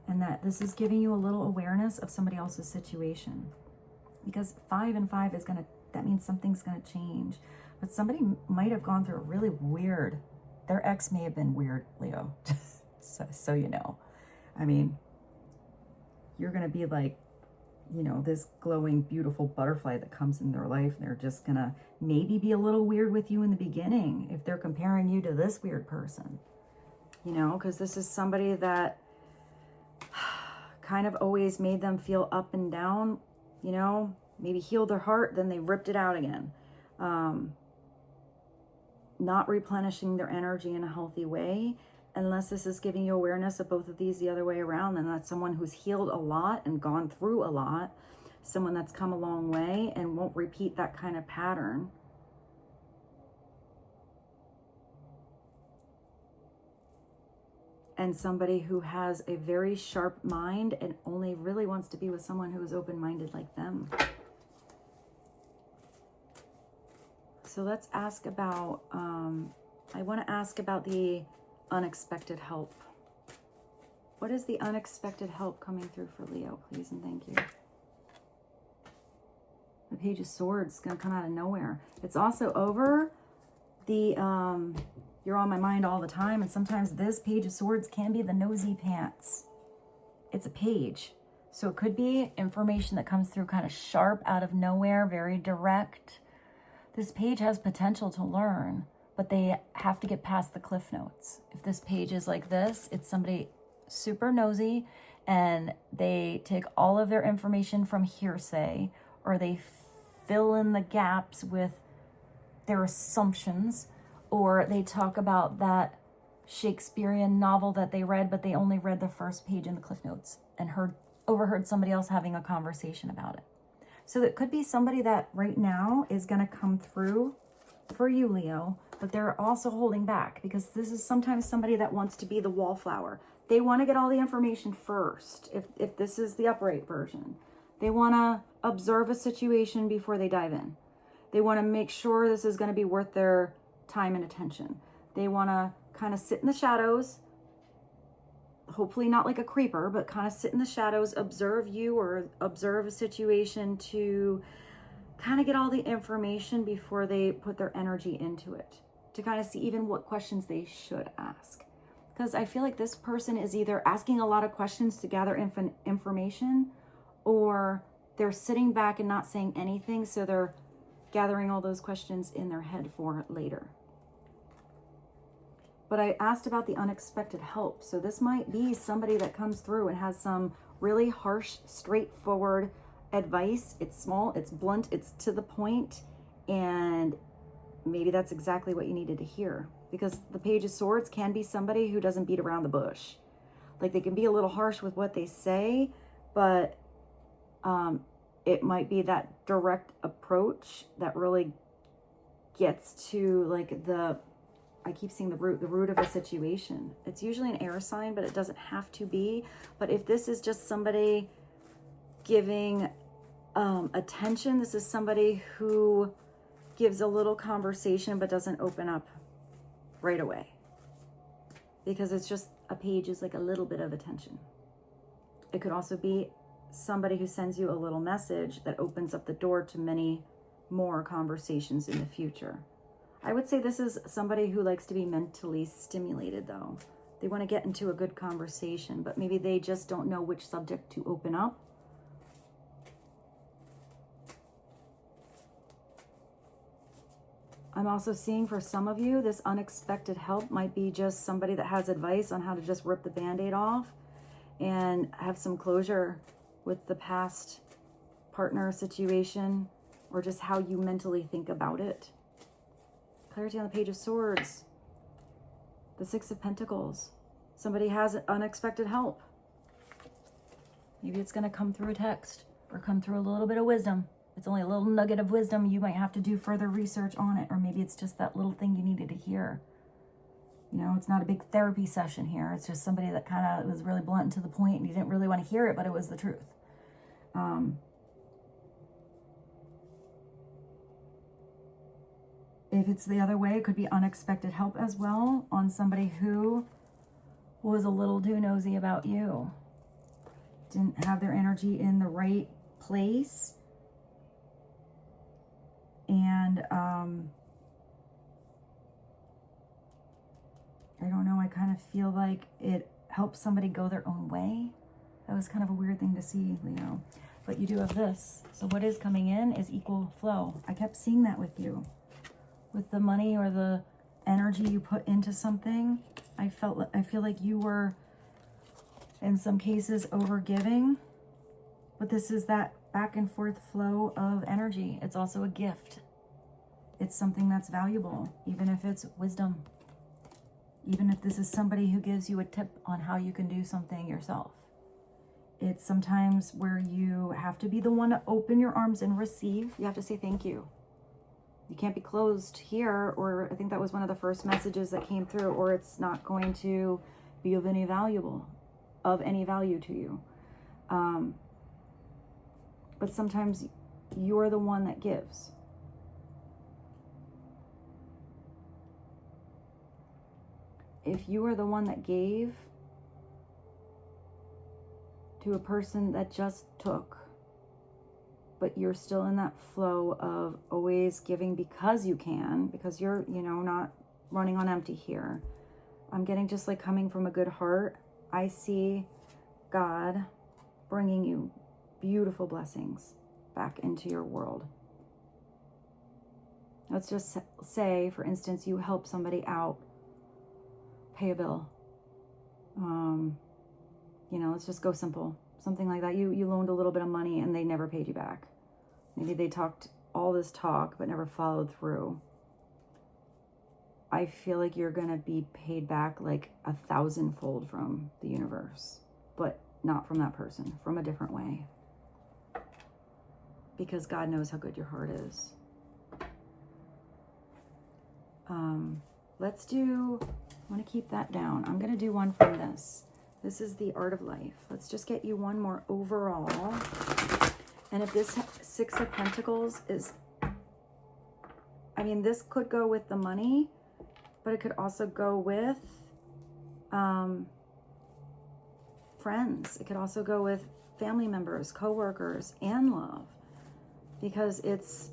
And that this is giving you a little awareness of somebody else's situation. Because 5 and 5 is going to, that means something's going to change. But somebody might have gone through a really weird, their ex may have been weird, Leo. so you know. I mean, you're going to be like, you know, this glowing, beautiful butterfly that comes in their life. They're just going to maybe be a little weird with you in the beginning if they're comparing you to this weird person. You know, because this is somebody that kind of always made them feel up and down, you know, maybe healed their heart, then they ripped it out again. Not replenishing their energy in a healthy way. Unless this is giving you awareness of both of these the other way around, then that's someone who's healed a lot and gone through a lot. Someone that's come a long way and won't repeat that kind of pattern. And somebody who has a very sharp mind and only really wants to be with someone who is open-minded like them. So let's ask about, I want to ask about the unexpected help. What is the unexpected help coming through for Leo, please and thank you? The Page of Swords is going to come out of nowhere. It's also over the, you're on my mind all the time, and sometimes this Page of Swords can be the nosy pants. It's a page. So it could be information that comes through kind of sharp out of nowhere, very direct. This page has potential to learn, but they have to get past the cliff notes. If this page is like this, it's somebody super nosy and they take all of their information from hearsay, or they fill in the gaps with their assumptions, or they talk about that Shakespearean novel that they read, but they only read the first page in the cliff notes and overheard somebody else having a conversation about it. So it could be somebody that right now is going to come through for you, Leo, but they're also holding back because this is sometimes somebody that wants to be the wallflower. They want to get all the information first. If this is the upright version, they want to observe a situation before they dive in. They want to make sure this is going to be worth their time and attention. They want to kind of sit in the shadows, hopefully not like a creeper, but kind of sit in the shadows, observe you or observe a situation to kind of get all the information before they put their energy into it, to kind of see even what questions they should ask. Because I feel like this person is either asking a lot of questions to gather information, or they're sitting back and not saying anything, so they're gathering all those questions in their head for later. But I asked about the unexpected help. So this might be somebody that comes through and has some really harsh, straightforward advice. It's small, it's blunt, it's to the point, and maybe that's exactly what you needed to hear. Because the Page of Swords can be somebody who doesn't beat around the bush. Like, they can be a little harsh with what they say, but it might be that direct approach that really gets to like I keep seeing the root of a situation. It's usually an air sign, but it doesn't have to be. But if this is just somebody giving attention, this is somebody who gives a little conversation but doesn't open up right away. Because it's just, a page is like a little bit of attention. It could also be somebody who sends you a little message that opens up the door to many more conversations in the future. I would say this is somebody who likes to be mentally stimulated, though. They want to get into a good conversation, but maybe they just don't know which subject to open up. I'm also seeing for some of you, this unexpected help might be just somebody that has advice on how to just rip the Band-Aid off and have some closure with the past partner situation, or just how you mentally think about it. Clarity on the Page of Swords. The Six of Pentacles. Somebody has unexpected help. Maybe it's going to come through a text or come through a little bit of wisdom. It's only a little nugget of wisdom. You might have to do further research on it, or maybe it's just that little thing you needed to hear. You know, it's not a big therapy session here. It's just somebody that kind of was really blunt and to the point, and you didn't really want to hear it, but it was the truth. If it's the other way, it could be unexpected help as well on somebody who was a little too nosy about you. Didn't have their energy in the right place. And I don't know, I kind of feel like it helps somebody go their own way. That was kind of a weird thing to see, Leo. But you do have this. So what is coming in is equal flow. I kept seeing that with you. With the money or the energy you put into something, I feel like you were, in some cases, over giving. But this is that back and forth flow of energy. It's also a gift. It's something that's valuable, even if it's wisdom. Even if this is somebody who gives you a tip on how you can do something yourself. It's sometimes where you have to be the one to open your arms and receive. You have to say thank you. You can't be closed here, or I think that was one of the first messages that came through, or it's not going to be of any value to you. But sometimes you're the one that gives. If you are the one that gave to a person that just took, but you're still in that flow of always giving because you can, because you're, not running on empty here. I'm getting just like coming from a good heart. I see God bringing you beautiful blessings back into your world. Let's just say, for instance, you help somebody out, pay a bill. Let's just go simple. Something like that. You loaned a little bit of money and they never paid you back. Maybe they talked all this talk but never followed through. I feel like you're going to be paid back like 1,000-fold from the universe, but not from that person, from a different way. Because God knows how good your heart is. I want to keep that down. I'm going to do one from this. This is the Art of Life. Let's just get you one more overall. And if this Six of Pentacles is, this could go with the money, but it could also go with friends. It could also go with family members, co-workers, and love. Because it's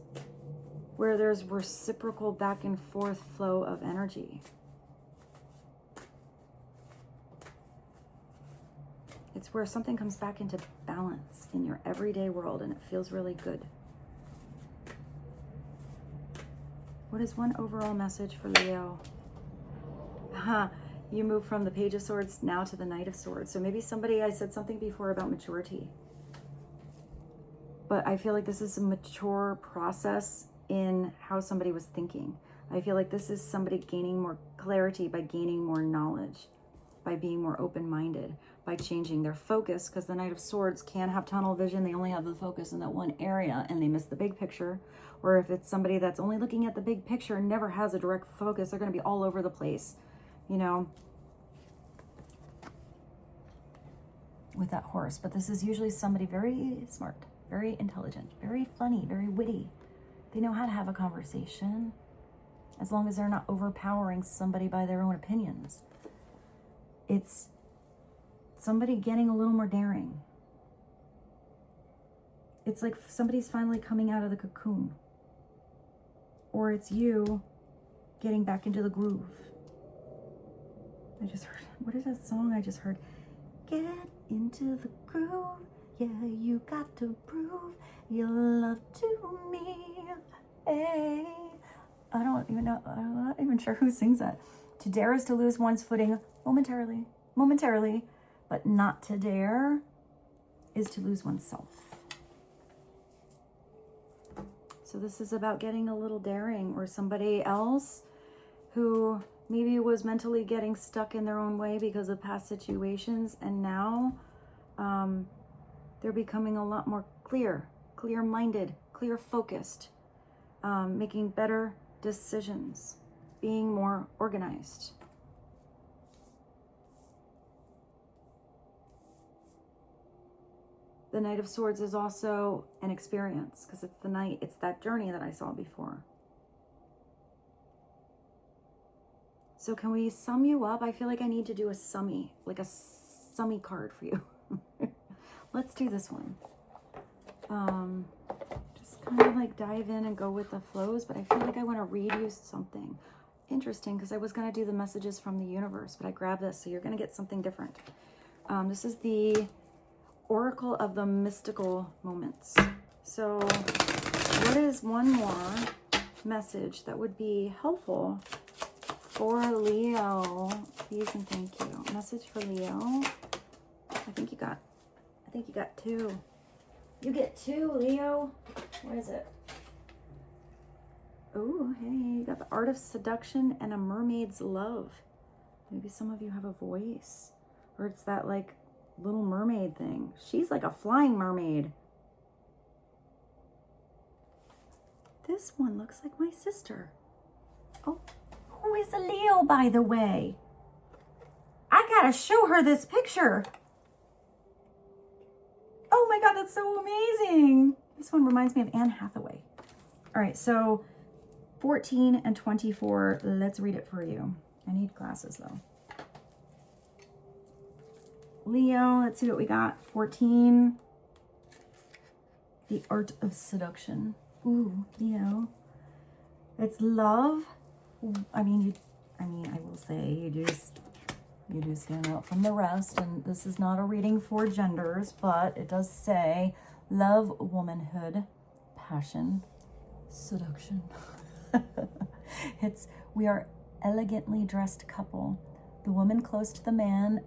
where there's reciprocal back and forth flow of energy. It's where something comes back into balance in your everyday world and it feels really good. What is one overall message for Leo? You move from the Page of Swords now to the Knight of Swords. So maybe I said something before about maturity. But I feel like this is a mature process in how somebody was thinking. I feel like this is somebody gaining more clarity by gaining more knowledge, by being more open-minded, by changing their focus, because the Knight of Swords can have tunnel vision. They only have the focus in that one area and they miss the big picture. Or if it's somebody that's only looking at the big picture and never has a direct focus, they're going to be all over the place, with that horse. But this is usually somebody very smart, very intelligent, very funny, very witty. They know how to have a conversation, as long as they're not overpowering somebody by their own opinions. It's somebody getting a little more daring. It's like somebody's finally coming out of the cocoon. Or it's you getting back into the groove. I just heard, what is that song I just heard? Get into the groove. Yeah, you got to prove your love to me. Hey. I don't even know. I'm not even sure who sings that. To dare is to lose one's footing momentarily, but not to dare is to lose oneself. So this is about getting a little daring, or somebody else who maybe was mentally getting stuck in their own way because of past situations, and now They're becoming a lot more clear-minded, clear-focused, making better decisions, being more organized. The Knight of Swords is also an experience because it's the night, it's that journey that I saw before. So can we sum you up? I feel like I need to do a summy, like a summy card for you. Let's do this one. Just kind of like dive in and go with the flows, but I feel like I want to read you something interesting because I was going to do the messages from the universe, but I grabbed this, so you're going to get something different. This is the Oracle of the Mystical Moments. So what is one more message that would be helpful for Leo? Please and thank you. Message for Leo. I think you got 2. You get 2, Leo. What is it? Oh, hey, you got the Art of Seduction and a Mermaid's Love. Maybe some of you have a voice, or it's that like Little Mermaid thing. She's like a flying mermaid. This one looks like my sister. Oh, who is a Leo, by the way? I gotta show her this picture. Oh my God, that's so amazing. This one reminds me of Anne Hathaway. All right, so 14 and 24, let's read it for you. I need glasses though. Leo, let's see what we got. 14, the Art of Seduction. Ooh, Leo. It's love. I will say you do stand out from the rest, and this is not a reading for genders, but it does say love, womanhood, passion, seduction. We are elegantly dressed couple. The woman close to the man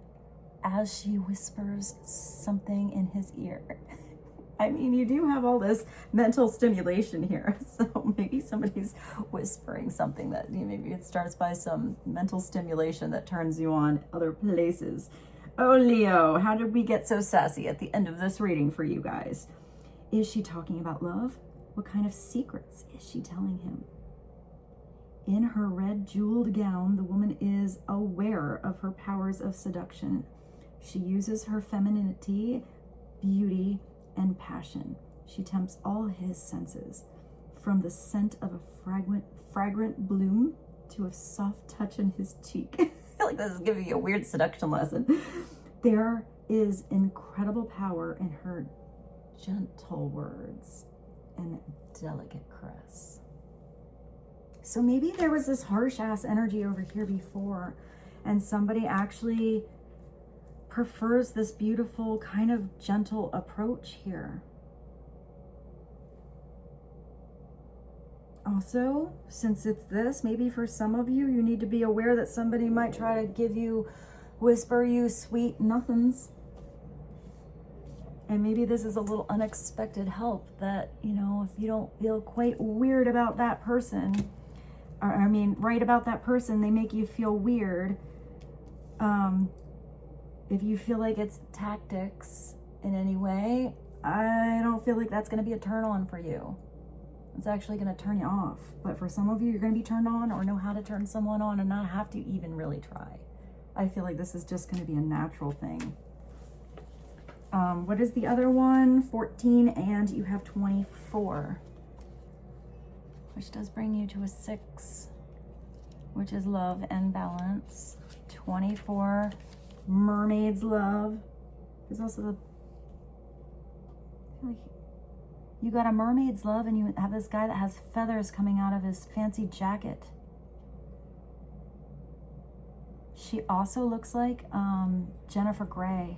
as she whispers something in his ear. I mean, you do have all this mental stimulation here. So maybe somebody's whispering something that, maybe it starts by some mental stimulation that turns you on other places. Oh, Leo, how did we get so sassy at the end of this reading for you guys? Is she talking about love? What kind of secrets is she telling him? In her red jeweled gown, the woman is aware of her powers of seduction. She uses her femininity, beauty, and passion. She tempts all his senses, from the scent of a fragrant bloom to a soft touch on his cheek. I feel like this is giving you a weird seduction lesson. There is incredible power in her gentle words and delicate caress. So maybe there was this harsh ass energy over here before, and somebody actually prefers this beautiful kind of gentle approach here. Also, since it's this, maybe for some of you, you need to be aware that somebody might try to whisper you sweet nothings. And maybe this is a little unexpected help that, if you don't feel quite weird about that person, right about that person, they make you feel weird. If you feel like it's tactics in any way, I don't feel like that's going to be a turn on for you. It's actually going to turn you off. But for some of you, you're going to be turned on or know how to turn someone on and not have to even really try. I feel like this is just going to be a natural thing. What is the other one? 14 and you have 24. Which does bring you to a 6, which is love and balance. 24, mermaid's love. There's also you got a mermaid's love, and you have this guy that has feathers coming out of his fancy jacket. She also looks like Jennifer Grey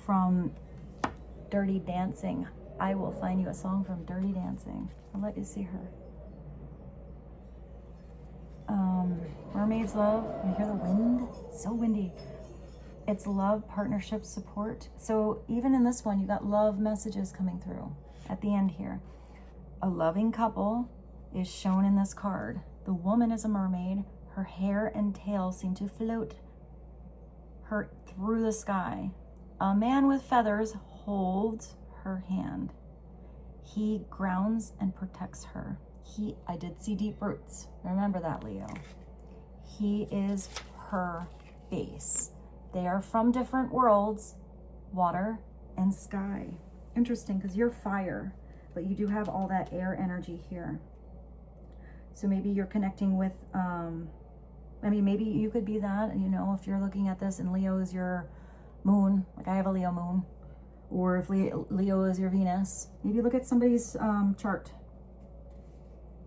from Dirty Dancing. I will find you a song from Dirty Dancing. I'll let you see her. Mermaid's love. You hear the wind? It's so windy. It's love, partnership, support. So even in this one, you got love messages coming through at the end here. A loving couple is shown in this card. The woman is a mermaid. Her hair and tail seem to float her through the sky. A man with feathers holds her hand. He grounds and protects her. I did see deep roots. Remember that, Leo. He is her base. They are from different worlds, water and sky. Interesting, because you're fire, but you do have all that air energy here. So maybe you're connecting with, maybe you could be that, if you're looking at this and Leo is your moon, like I have a Leo moon, or if Leo is your Venus, maybe look at somebody's chart.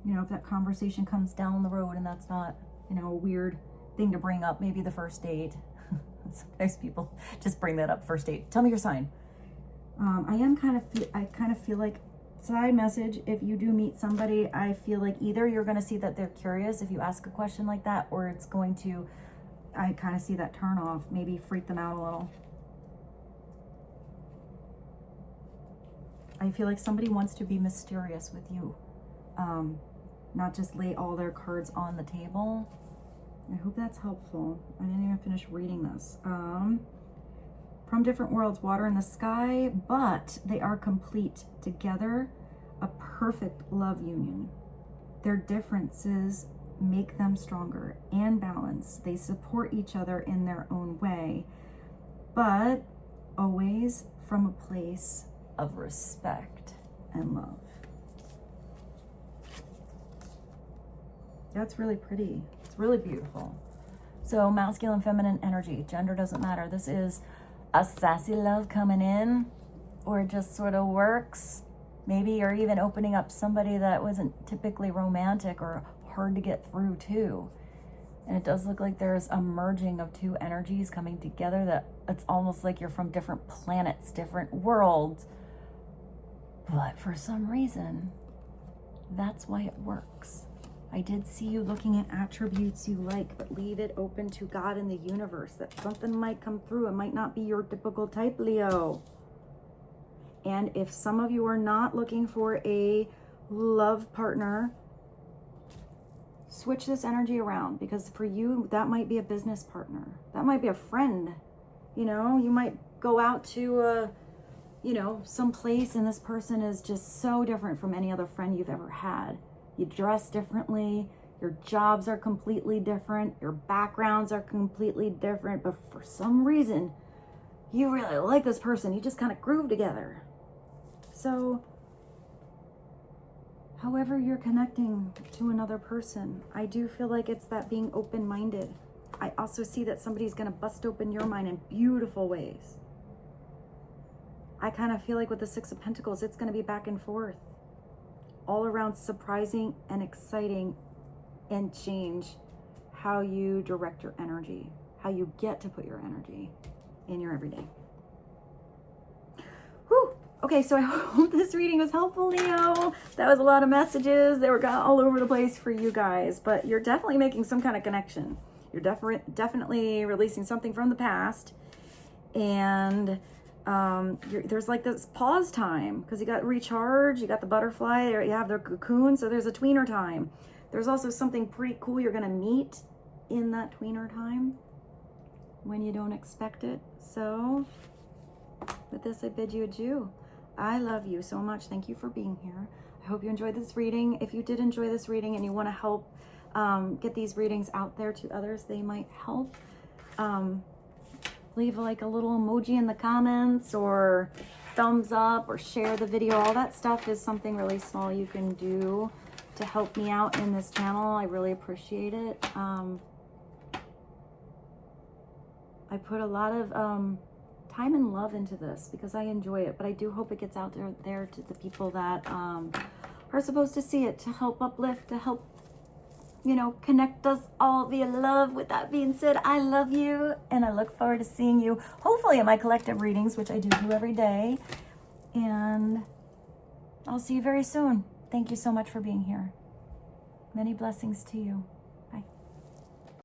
If that conversation comes down the road and that's not, a weird thing to bring up, maybe the first date. Sometimes people just bring that up first date. Tell me your sign. I kind of feel like, side message, if you do meet somebody, I feel like either you're going to see that they're curious if you ask a question like that, or it's going to, I kind of see that turn off, maybe freak them out a little. I feel like somebody wants to be mysterious with you. Not just lay all their cards on the table. I hope that's helpful. I didn't even finish reading this. From different worlds, water and the sky, but they are complete together, a perfect love union. Their differences make them stronger and balanced. They support each other in their own way, but always from a place of respect and love. That's really pretty. It's really beautiful. So masculine, feminine energy, gender doesn't matter. This is a sassy love coming in, or it just sort of works. Maybe you're even opening up somebody that wasn't typically romantic or hard to get through too. And it does look like there's a merging of two energies coming together, that it's almost like you're from different planets, different worlds. But for some reason, that's why it works. I did see you looking at attributes you like, but leave it open to God and the universe that something might come through. It might not be your typical type, Leo. And if some of you are not looking for a love partner, switch this energy around, because for you, that might be a business partner. That might be a friend. You might go out to some place, and this person is just so different from any other friend you've ever had. You dress differently, your jobs are completely different, your backgrounds are completely different, but for some reason, you really like this person. You just kind of groove together. So, however you're connecting to another person, I do feel like it's that being open-minded. I also see that somebody's going to bust open your mind in beautiful ways. I kind of feel like with the Six of Pentacles, it's going to be back and forth. All around surprising and exciting, and change how you direct your energy, how you get to put your energy in your everyday. Whew. Okay, so I hope this reading was helpful, Leo. That was a lot of messages. They were all over the place for you guys, but you're definitely making some kind of connection. You're definitely releasing something from the past, and there's like this pause time, because you got recharge, you got the butterfly, you have the cocoon, so there's a tweener time. There's also something pretty cool you're going to meet in that tweener time when you don't expect it. So with this, I bid you adieu. I love you so much. Thank you for being here. I hope you enjoyed this reading. If you did enjoy this reading and you want to help get these readings out there to others they might help, leave like a little emoji in the comments, or thumbs up, or share the video. All that stuff is something really small you can do to help me out in this channel. I really appreciate it. I put a lot of time and love into this because I enjoy it, but I do hope it gets out there to the people that are supposed to see it, to help uplift, to help connect us all via love. With that being said, I love you, and I look forward to seeing you hopefully in my collective readings, which I do every day, and I'll see you very soon. Thank you so much for being here. Many blessings to you.